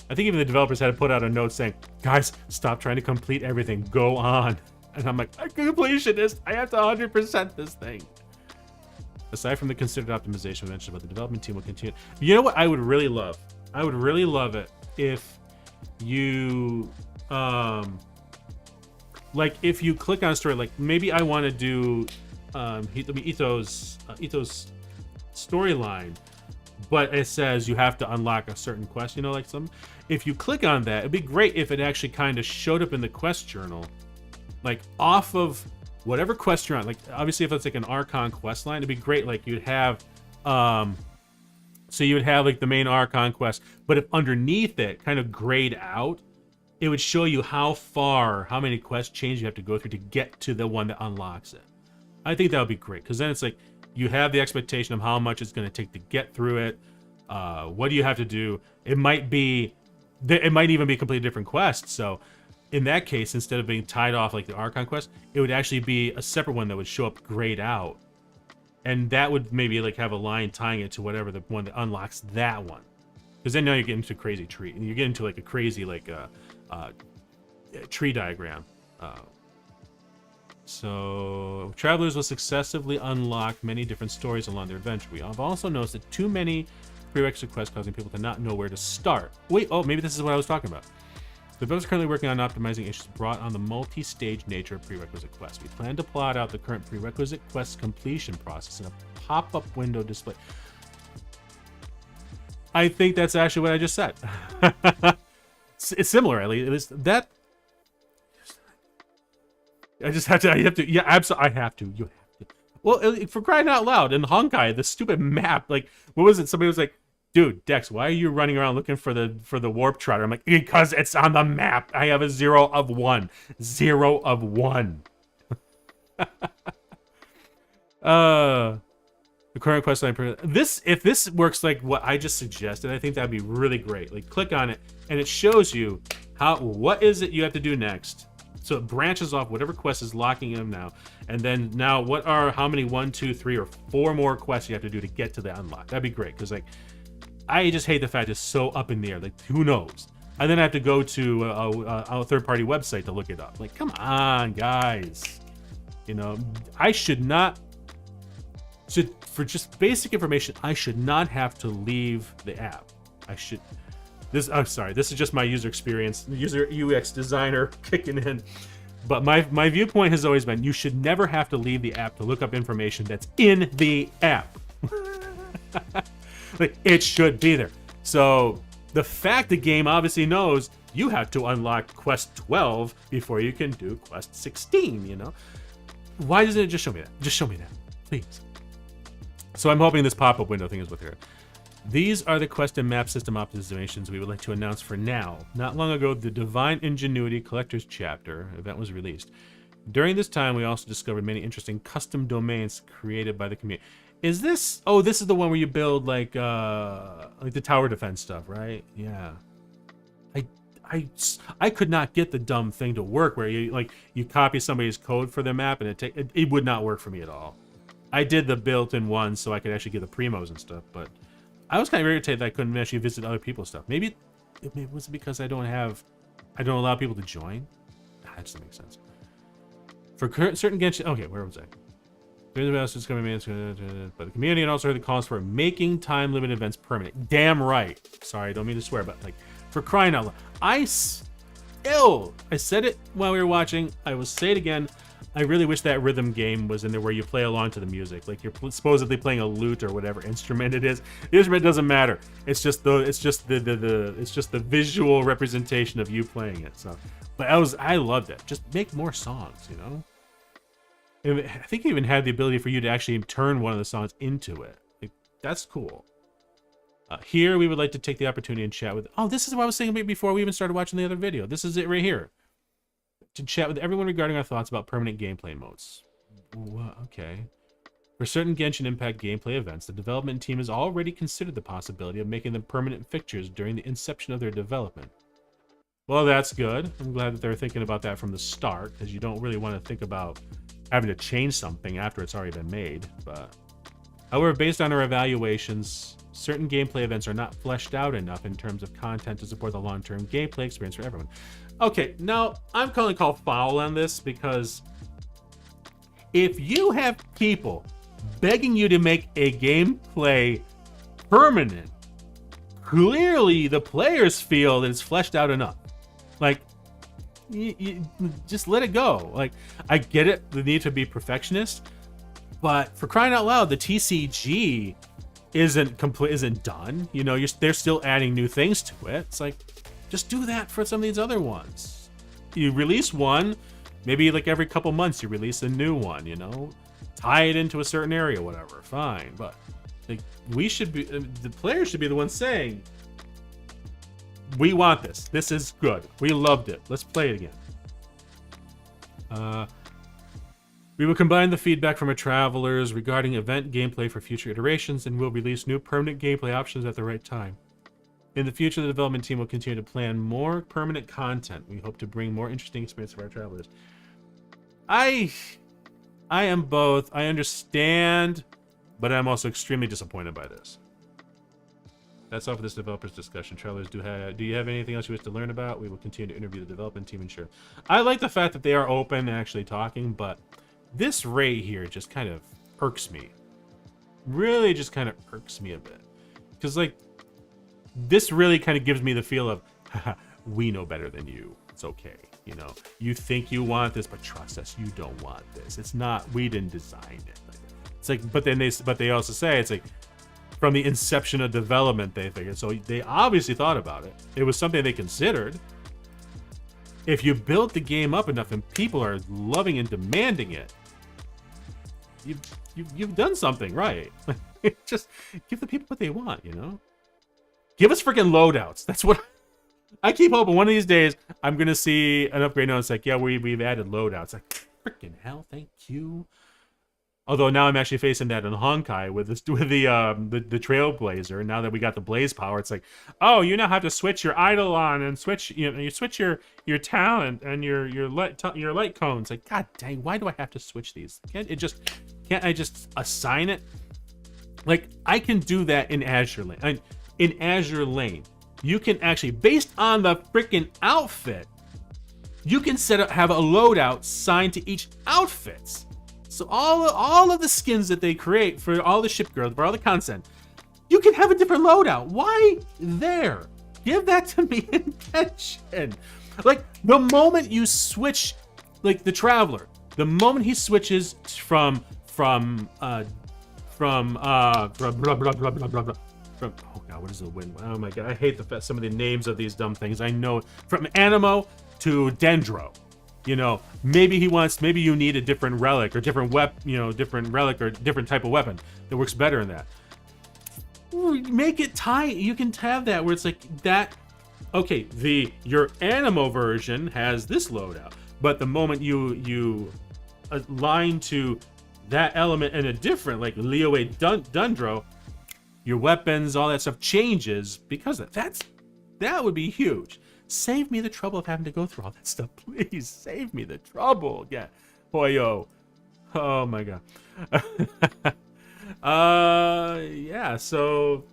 I think even the developers had to put out a note saying, guys, stop trying to complete everything. Go on. And I'm like, I'm a completionist. I have to 100% this thing. Aside from the considered optimization we mentioned, about the development team will continue. You know what I would really love? I would really love it if you, like if you click on a story, like maybe I want to do Ito's storyline, but it says you have to unlock a certain quest, you know, like some. If you click on that, it'd be great if it actually kind of showed up in the quest journal, like off of whatever quest you're on. Like obviously if it's like an Archon quest line, it'd be great. Like you'd have, so you would have like the main Archon quest, but if underneath it kind of grayed out, it would show you how many quest chains you have to go through to get to the one that unlocks it. I think that would be great, because then it's like you have the expectation of how much it's going to take to get through it. What do you have to do? It might even be a completely different quest. So in that case, instead of being tied off like the Archon quest, it would actually be a separate one that would show up grayed out. And that would maybe like have a line tying it to whatever the one that unlocks that one. Because then now you get into a crazy tree. And you get into like a crazy like tree diagram. So travelers will successively unlock many different stories along their adventure. We have also noticed that too many prerequisite quests causing people to not know where to start. Wait, oh, maybe this is what I was talking about. The developers are currently working on optimizing issues brought on the multi-stage nature of prerequisite quests. We plan to plot out the current prerequisite quest completion process in a pop-up window display. I think that's actually what I just said. It's similar, at least that. I just have to. Yeah, absolutely. I have to. You have to. Well, for crying out loud, in Honkai, the stupid map. Like, what was it? Somebody was like, "Dude, Dex, why are you running around looking for the warp trotter?" I'm like, because it's on the map. I have a 0 of 1. 0 of 1. The current quest line. If this works like what I just suggested, I think that'd be really great. Like, click on it, and it shows you what is it you have to do next. So it branches off whatever quest is locking him now, and then now how many 1, 2, 3, or 4 more quests you have to do to get to the unlock. That'd be great, because like I just hate the fact it's so up in the air. Like, who knows? And then I have to go to a third-party website to look it up. Like, come on, guys. You know, I should not. For just basic information, I should not have to leave the app. I'm sorry, this is just my user experience, user UX designer kicking in. But my viewpoint has always been, you should never have to leave the app to look up information that's in the app. Like, it should be there. So the fact the game obviously knows you have to unlock quest 12 before you can do quest 16, you know? Why doesn't it just show me that? Just show me that, please. So I'm hoping this pop-up window thing is with her. These are the quest and map system optimizations we would like to announce for now. Not long ago, the Divine Ingenuity Collector's Chapter event was released. During this time, we also discovered many interesting custom domains created by the community. Is this... Oh, this is the one where you build, like the tower defense stuff, right? Yeah. I could not get the dumb thing to work where you copy somebody's code for their map, and it would not work for me at all. I did the built-in one so I could actually get the primos and stuff, but I was kind of irritated that I couldn't actually visit other people's stuff. Maybe it was because I don't allow people to join. that doesn't make sense. For certain Genshin... Okay, where was I? But the community and also heard the calls for making time-limited events permanent. Damn right. Sorry, I don't mean to swear, but like, for crying out loud. I said it while we were watching. I will say it again. I really wish that rhythm game was in there where you play along to the music. Like you're supposedly playing a lute or whatever instrument it is. The instrument doesn't matter. It's just the visual representation of you playing it. So, but I loved it. Just make more songs, you know? I think it even had the ability for you to actually turn one of the songs into it. Like, that's cool. Here, we would like to take the opportunity and chat with... Oh, this is what I was saying before we even started watching the other video. This is it right here. To chat with everyone regarding our thoughts about permanent gameplay modes. Okay. For certain Genshin Impact gameplay events, the development team has already considered the possibility of making them permanent fixtures during the inception of their development. Well, that's good. I'm glad that they're thinking about that from the start, because you don't really want to think about having to change something after it's already been made. But however, based on our evaluations, certain gameplay events are not fleshed out enough in terms of content to support the long-term gameplay experience for everyone. Okay, now I'm calling foul on this, because if you have people begging you to make a gameplay permanent, clearly the players feel that it's fleshed out enough. Like, you just let it go. Like, I get it, the need to be perfectionist, but for crying out loud, the TCG isn't done. You know, they're still adding new things to it. It's like, just do that for some of these other ones. You release one, maybe like every couple months you release a new one, you know? Tie it into a certain area, whatever, fine. But like, we should be, the players should be the ones saying, we want this. This is good. We loved it. Let's play it again. We will combine the feedback from our travelers regarding event gameplay for future iterations, and we'll release new permanent gameplay options at the right time. In the future, the development team will continue to plan more permanent content. We hope to bring more interesting experience for our travelers. I am both. I understand, but I'm also extremely disappointed by this. That's all for this developers discussion. Travelers, do you have anything else you wish to learn about? We will continue to interview the development team and share. I like the fact that they are open and actually talking, but this right here just kind of irks me. Really just kind of irks me a bit. Because, like, this really kind of gives me the feel of, haha, we know better than you. It's okay. You know, you think you want this, but trust us, you don't want this. It's not, we didn't design it. It's like, but they also say, it's like, from the inception of development, they figured. So they obviously thought about it. It was something they considered. If you built the game up enough and people are loving and demanding it, you've done something right. Just give the people what they want, you know? Give us freaking loadouts. That's what I keep hoping. One of these days, I'm gonna see an upgrade note. It's like, yeah, we've added loadouts. Like, freaking hell, thank you. Although now I'm actually facing that in Honkai with the Trailblazer. Now that we got the Blaze power, it's like, oh, you now have to switch your idol on and switch, you switch your talent and your light cones. Like, god dang, why do I have to switch these? Can't I just assign it? Like, I can do that in Azure Lane. In Azure Lane, you can actually, based on the freaking outfit, you can have a loadout signed to each outfit. So all of the skins that they create for all the ship girls, for all the content, you can have a different loadout. Why there? Give that to me in Genshin. Like, the moment you switch, like the Traveler, the moment he switches from blah blah blah blah blah blah blah. Oh god, what is the win? Oh my god, I hate some of the names of these dumb things. I know, from Animo to Dendro. You know, maybe you need a different relic or different different relic or different type of weapon that works better in that. Make it tight. You can have that where it's like that. Okay, your Animo version has this loadout, but the moment you align to that element in a different, like Liyue Dundro, your weapons, all that stuff changes because of that. That would be huge. Save me the trouble of having to go through all that stuff, please. Save me the trouble. Yeah, MiHoYo. Oh my god. Yeah. So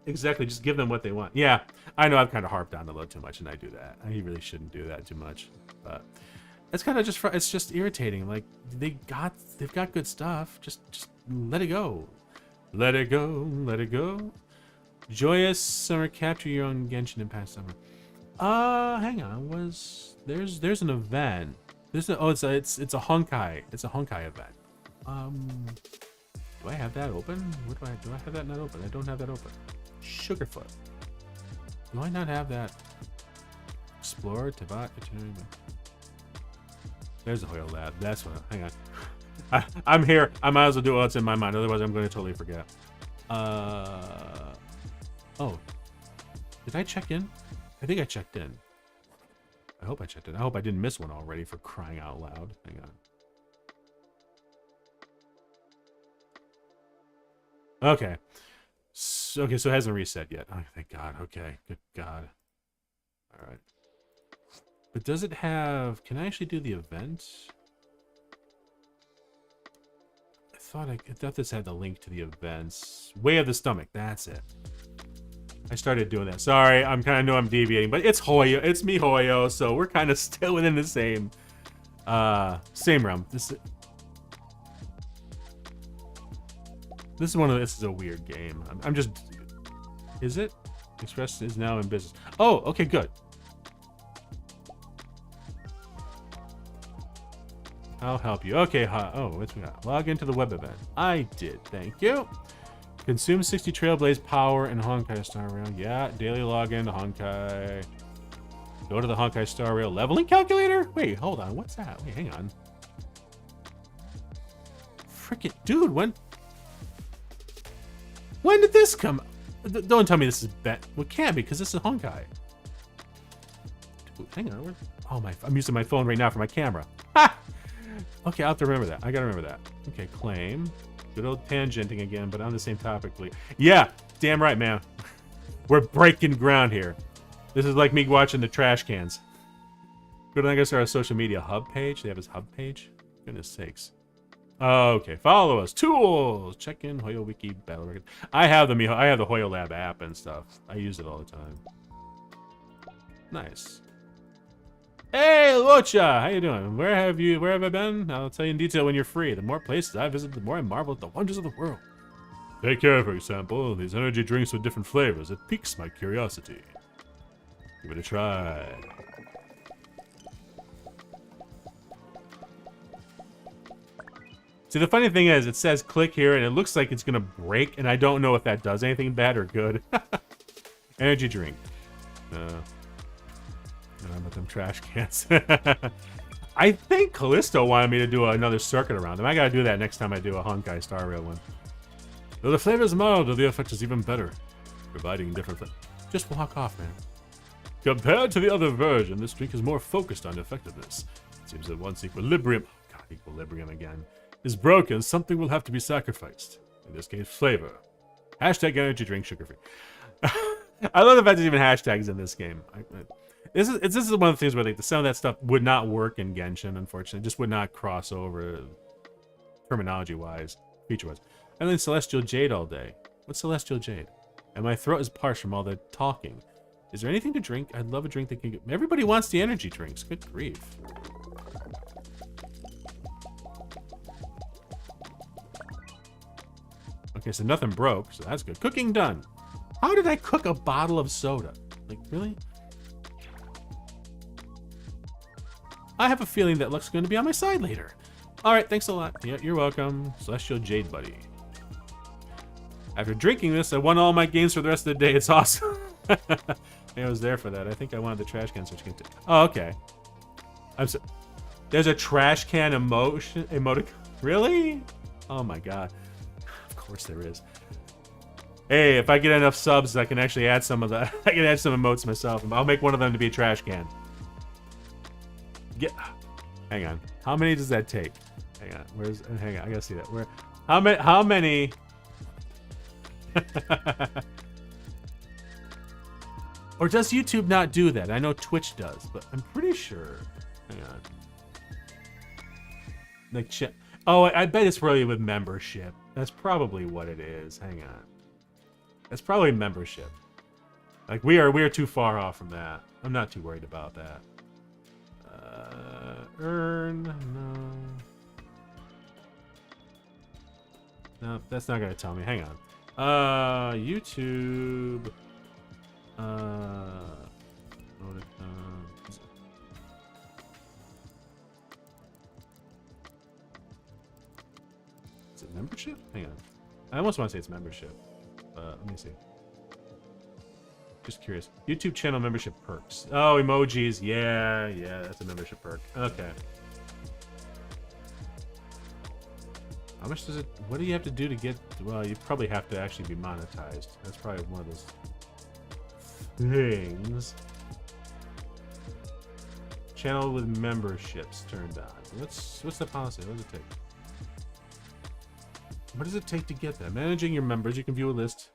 exactly, just give them what they want. Yeah, I know I've kind of harped on a little too much, and I do that. I really shouldn't do that too much, but It's kind of just it's just irritating. Like they've got good stuff. Just let it go. Let it go. Let it go. Joyous summer, capture your own Genshin in past summer. Hang on. There's an event. It's a Honkai. It's a Honkai event. Do I have that open? What do I have that not open? I don't have that open. Sugarfoot. Do I not have that? Explore, Tabat, itinerary. There's the Hoyo Lab. That's what. Hang on. I'm here. I might as well do what's in my mind. Otherwise, I'm going to totally forget. Oh. Did I check in? I think I checked in. I hope I checked in. I hope I didn't miss one already, for crying out loud. Hang on. Okay. So it hasn't reset yet. Oh, thank God. Okay. Good God. All right. But does it have... Can I actually do the event? I thought this had the link to the events. Way of the Stomach. That's it. I started doing that. Sorry, I know I'm deviating, but it's Hoyo. It's MiHoYo, so we're kind of still within the same realm. This is a weird game. I'm just... Is it? Express is now in business. Oh, okay, good. I'll help you. Okay, what's we got? Log into the web event. I did, thank you. Consume 60 Trailblaze power and Honkai Star Rail. Yeah, daily login to Honkai. Go to the Honkai Star Rail leveling calculator? Wait, hold on. What's that? Wait, hang on. Frickin' dude, when did this come? Don't tell me this is bet. Well, it can't be, because this is Honkai. Dude, hang on. I'm using my phone right now for my camera. Ha! Okay, I'll have to remember that. I gotta remember that. Okay, claim. Good old tangenting again, but on the same topic. Yeah, damn right, man. We're breaking ground here. This is like me watching the trash cans. Good, I guess our social media hub page. They have his hub page. Goodness sakes. Okay, follow us. Tools. Check in Hoyo Wiki Battle Record. I have the Hoyo Lab app and stuff. I use it all the time. Nice. Hey, Locha! How you doing? Where have I been? I'll tell you in detail when you're free. The more places I visit, the more I marvel at the wonders of the world. Take care, for example. These energy drinks with different flavors. It piques my curiosity. Give it a try. See, the funny thing is, it says click here, and it looks like it's gonna break, and I don't know if that does anything bad or good. Energy drink. With them trash cans. I think Callisto wanted me to do another circuit around them. I gotta do that next time I do a Honkai Star Rail one. Though the flavor is milder, the effect is even better. Providing different just walk off, man. Compared to the other version, this drink is more focused on effectiveness. It seems that once equilibrium... God, equilibrium again. Is broken, something will have to be sacrificed. In this case, flavor. Hashtag energy drink sugar-free. I love the fact there's even hashtags in this game. This is one of the things where like some of that stuff would not work in Genshin, unfortunately. It just would not cross over terminology-wise, feature-wise. And then Celestial Jade all day. What's Celestial Jade? And my throat is parched from all the talking. Is there anything to drink? I'd love a drink that can get... Everybody wants the energy drinks. Good grief. Okay, so nothing broke, so that's good. Cooking done. How did I cook a bottle of soda? Like, really? I have a feeling that Luck's going to be on my side later. Alright, thanks a lot. Yeah, you're welcome. Celestial Jade Buddy. After drinking this, I won all my games for the rest of the day. It's awesome. I was there for that. I think I wanted the trash can switch. Oh, okay. There's a trash can emoticon. Really? Oh my god. Of course there is. Hey, if I get enough subs, I can actually add some of that. I can add some emotes myself. I'll make one of them to be a trash can. Hang on. How many does that take? Hang on. Hang on. I gotta see that. How many? Or does YouTube not do that? I know Twitch does, but I'm pretty sure. Hang on. Like, oh, I bet it's really with membership. That's probably what it is. Hang on. That's probably membership. Like, we are too far off from that. I'm not too worried about that. earn? No. No, that's not gonna tell me. Hang on. YouTube. Is it membership? Hang on. I almost want to say it's membership. Let me see. Just curious. YouTube channel membership perks. Oh, emojis. Yeah, that's a membership perk. Okay. How much does it... What do you have to do to get... Well, you probably have to actually be monetized. That's probably one of those things. Channel with memberships turned on. What's the policy? What does it take? What does it take to get that? Managing your members. You can view a list.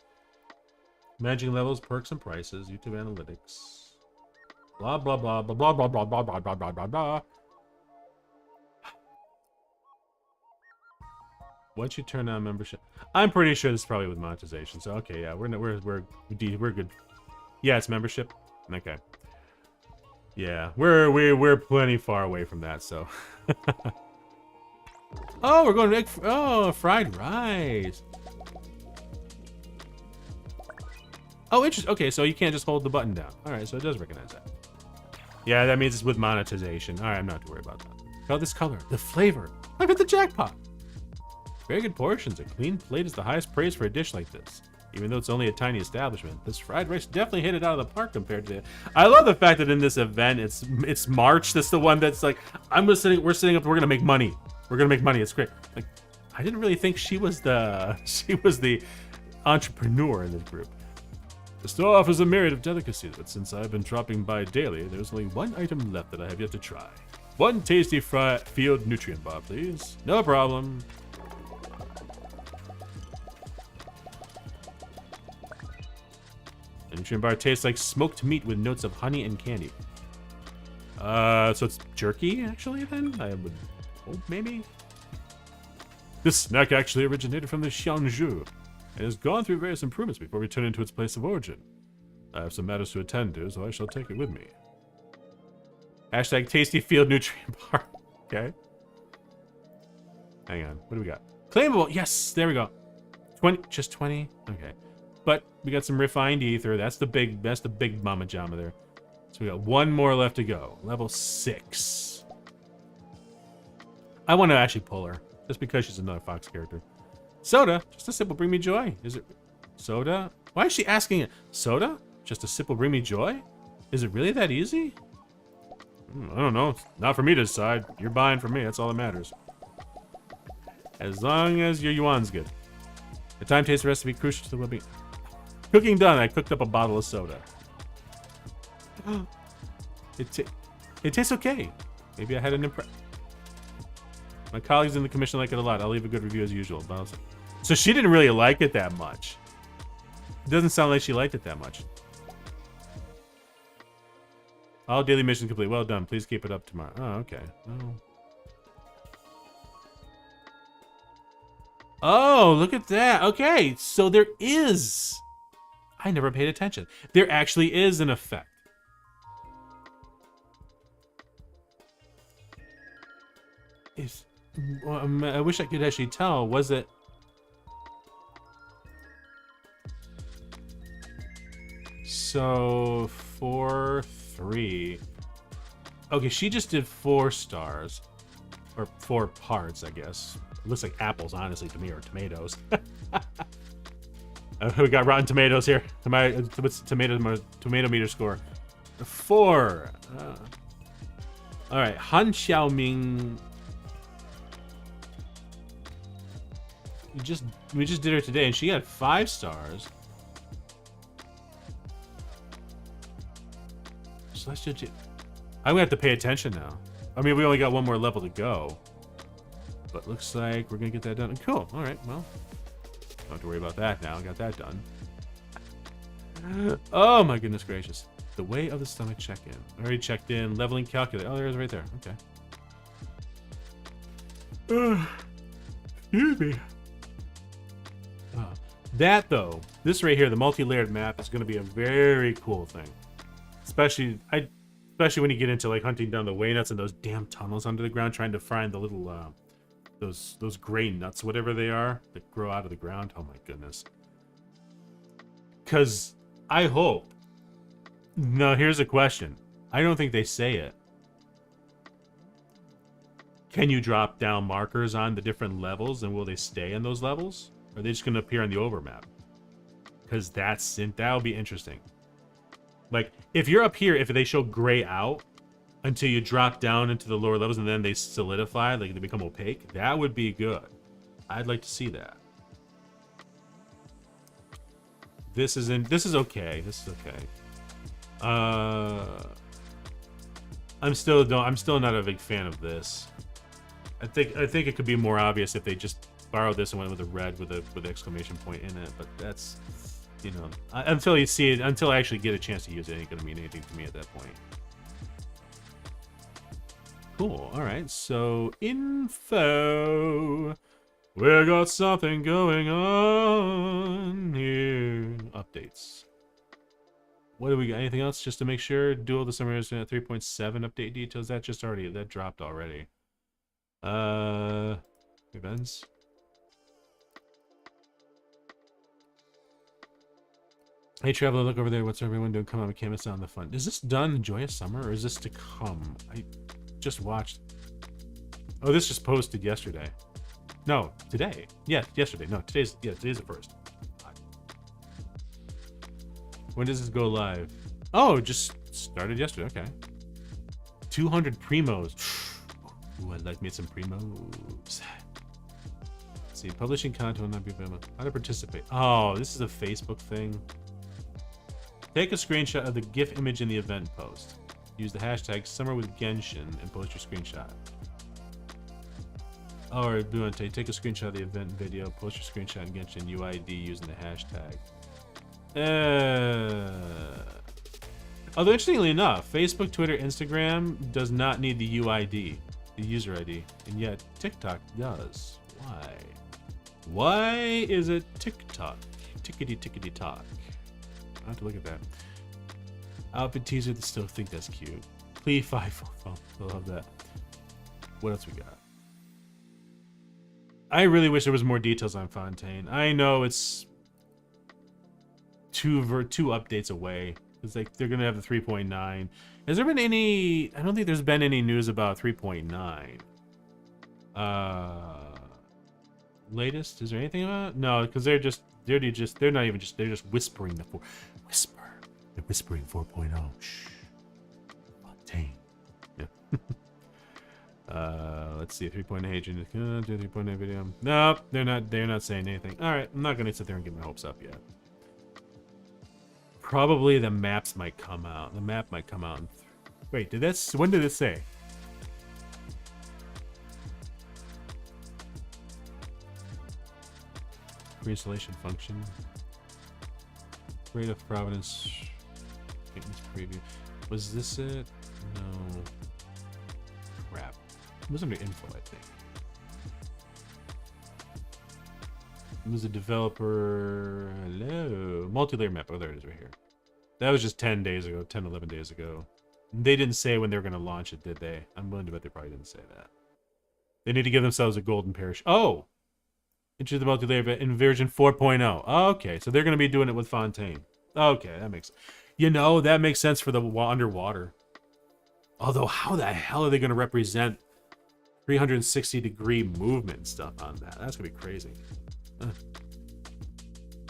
Managing levels, perks, and prices. YouTube analytics. Blah, blah, blah, blah, blah, blah, blah, blah, blah, blah, blah, blah, blah. Once you turn on membership, I'm pretty sure this is probably with monetization. So okay, yeah, we're good. Yeah, it's membership. Okay. Yeah, we're plenty far away from that. So. Oh, we're going to make fried rice. Oh, interesting. Okay, so you can't just hold the button down. All right, so it does recognize that. Yeah, that means it's with monetization. All right, I'm not too worried about that. Oh, this color, the flavor. I've hit the jackpot. Very good portions. A clean plate is the highest praise for a dish like this. Even though it's only a tiny establishment, this fried rice definitely hit it out of the park compared to. I love the fact that in this event, it's March. That's the one that's like, we're sitting up. We're gonna make money. We're gonna make money. It's great. Like, I didn't really think she was the entrepreneur in this group. The store offers a myriad of delicacies, but since I've been dropping by daily, there's only one item left that I have yet to try. One tasty field nutrient bar, please. No problem. The nutrient bar tastes like smoked meat with notes of honey and candy. So it's jerky, actually, then? I would hope, maybe? This snack actually originated from the Xiangzhou, and has gone through various improvements before returning to its place of origin. I have some matters to attend to, so I shall take it with me. Hashtag tasty field nutrient bar. Okay. Hang on. What do we got? Claimable. Yes, there we go. 20. Just 20. Okay. But we got some refined ether. That's the big mama jama there. So we got one more left to go. Level 6. I want to actually pull her, just because she's another Fox character. Soda, just a sip will bring me joy. Is it soda? Why is she asking it? Soda? Just a sip will bring me joy? Is it really that easy? I don't know. Not for me to decide. You're buying from me. That's all that matters. As long as your yuan's good. The time taste recipe crucial to the well-being. Cooking done. I cooked up a bottle of soda. It tastes okay. Maybe I had an impression. My colleagues in the commission like it a lot. I'll leave a good review as usual. So she didn't really like it that much. It doesn't sound like she liked it that much. All daily missions complete. Well done. Please keep it up tomorrow. Oh, okay. Oh, look at that. Okay, so there is... I never paid attention. There actually is an effect. I wish I could actually tell. Was it... So, 4, 3. Okay, she just did 4 stars. Or 4 parts, I guess. It looks like apples, honestly, to me, or tomatoes. We got Rotten Tomatoes here. What's tomato meter score? 4. All right, Han Xiaoming. We just did her today, and she had 5 stars. Celestial G. I'm gonna have to pay attention now. I mean, we only got one more level to go, but looks like we're gonna get that done. Cool. All right. Well, don't have to worry about that now. I got that done. Oh my goodness gracious! The way of the stomach check-in. I already checked in. Leveling calculator. Oh, there it is right there. Okay. Excuse me. That though, this right here, the multi-layered map is going to be a very cool thing. Especially, Especially when you get into like hunting down the way nuts and those damn tunnels under the ground, trying to find the little those gray nuts, whatever they are, that grow out of the ground. Oh my goodness. Cause I hope. No, here's a question. I don't think they say it. Can you drop down markers on the different levels, and will they stay in those levels? Or are they just gonna appear on the overmap? Because that'll be interesting. Like, if you're up here, if they show gray out until you drop down into the lower levels and then they solidify, like they become opaque, that would be good. I'd like to see that. This is okay. This is okay. I'm still not a big fan of this. I think it could be more obvious if they just borrowed this and went with a red with an exclamation point in it, but that's, you know, until you see it, until I actually get a chance to use it, it ain't gonna mean anything to me at that point. Cool. All right. So info. We got something going on here. Updates. What do we got? Anything else just to make sure? Duel the Summer is at 3.7 update details. That dropped already. Events. Hey, Traveler, look over there. What's everyone doing? Come on, we can't miss out on the fun. Is this done, Joyous Summer, or is this to come? I just watched. Oh, this just posted yesterday. No, today. Yeah, yesterday. No, today's the first. When does this go live? Oh, just started yesterday. Okay. 200 primos. Ooh, I'd like me some primos. Let's see, publishing content will not be available. How to participate? Oh, this is a Facebook thing. Take a screenshot of the GIF image in the event post. Use the hashtag Summer with Genshin and post your screenshot. Or do you want to take a screenshot of the event video, post your screenshot in Genshin UID using the hashtag. Although interestingly enough, Facebook, Twitter, Instagram does not need the UID, the user ID, and yet TikTok does. Why? Why is it TikTok? Tickety talk. I have to look at that. Outfit teaser. Still think that's cute. Plea 5. I love that. What else we got? I really wish there was more details on Fontaine. I know it's two updates away. It's like they're gonna have the 3.9. Has there been any? I don't think there's been any news about 3.9. Latest? Is there anything about it? No, because they're just whispering the whisper. They're whispering 4.0. Shh. Fontaine. Yeah. Let's see. 3.8 agent. 3.8 video. Nope, they're not saying anything. All right, I'm not gonna sit there and get my hopes up yet. Probably the maps might come out. The map might come out. Wait, when did it say? Pre-installation function. Creative Providence. Fitness preview. Was this it? No. Crap. It was under info, I think. It was a developer. Hello. Multi-layer map. Oh, there it is right here. That was just 10 days ago, 10, 11 days ago. They didn't say when they were going to launch it, did they? I'm willing to bet they probably didn't say that. They need to give themselves a golden parachute. Oh! Into the multi-layer in version 4.0. Oh, okay, so they're going to be doing it with Fontaine. Okay, that makes... You know, that makes sense for the underwater. Although, how the hell are they going to represent 360-degree movement and stuff on that? That's going to be crazy.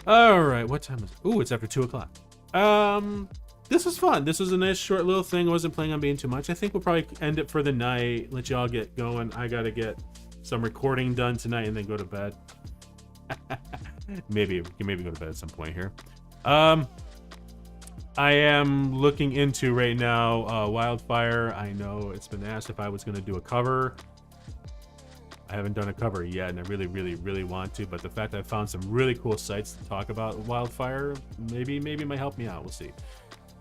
Alright, what time is it? Ooh, it's after 2 o'clock. This was fun. This was a nice short little thing. I wasn't planning on being too much. I think we'll probably end it for the night. Let y'all get going. I gotta get some recording done tonight and then go to bed. maybe go to bed at some point here. I am looking into right now Wildfire. I know it's been asked if I was going to do a cover. I haven't done a cover yet, and I really want to, but the fact that I found some really cool sites to talk about Wildfire maybe might help me out. We'll see.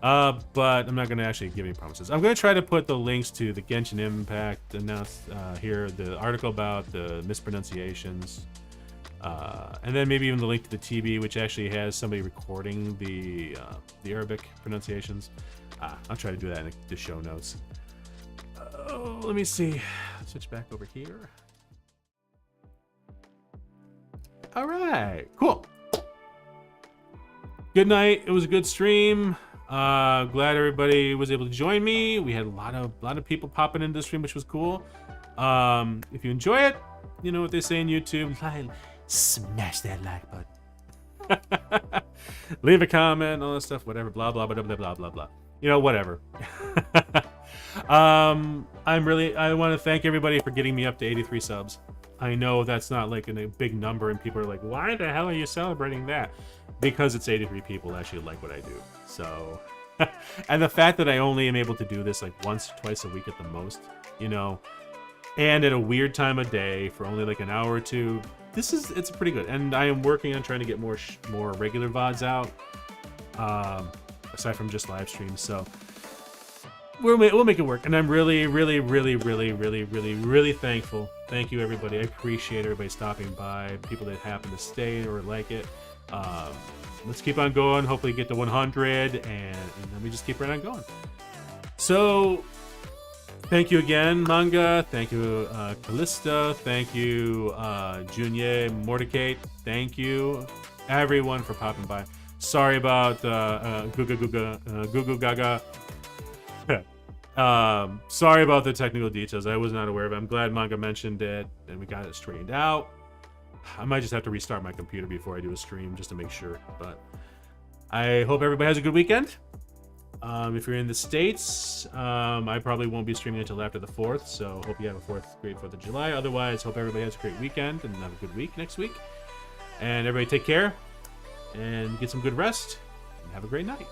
But I'm not going to actually give any promises. I'm going to try to put the links to the Genshin Impact announced here, the article about the mispronunciations, and then maybe even the link to the TB, which actually has somebody recording the Arabic pronunciations. I'll try to do that in the show notes. Oh, let me see. Switch back over here. All right, cool. Good night. It was a good stream. Glad everybody was able to join me. We had a lot of people popping into the stream, which was cool. If you enjoy it, you know what they say in YouTube, smash that like button. Leave a comment, all that stuff, whatever, blah blah blah blah blah blah blah. You know, whatever. I want to thank everybody for getting me up to 83 subs. I know that's not like a big number, and people are like, why the hell are you celebrating that? Because it's 83 people that actually like what I do. So, and the fact that I only am able to do this like once or twice a week at the most, you know, and at a weird time of day for only like an hour or two, it's pretty good. And I am working on trying to get more regular VODs out, aside from just live streams. So we'll make it work. And I'm really, really, really, really, really, really, really thankful. Thank you, everybody. I appreciate everybody stopping by, people that happen to stay or like it. Let's keep on going. Hopefully get to 100, and then we just keep right on going. So thank you again, Manga. Thank you, Callista. Thank you, Junior, Mordecai. Thank you, everyone, for popping by. Sorry about Gugu Gaga. Sorry about the technical details. I was not aware of it. I'm glad Manga mentioned it, and we got it straightened out. I might just have to restart my computer before I do a stream just to make sure. But I hope everybody has a good weekend. If you're in the States, I probably won't be streaming until after the 4th, so hope you have a great 4th of July. Otherwise, hope everybody has a great weekend and have a good week next week. And everybody take care and get some good rest and have a great night.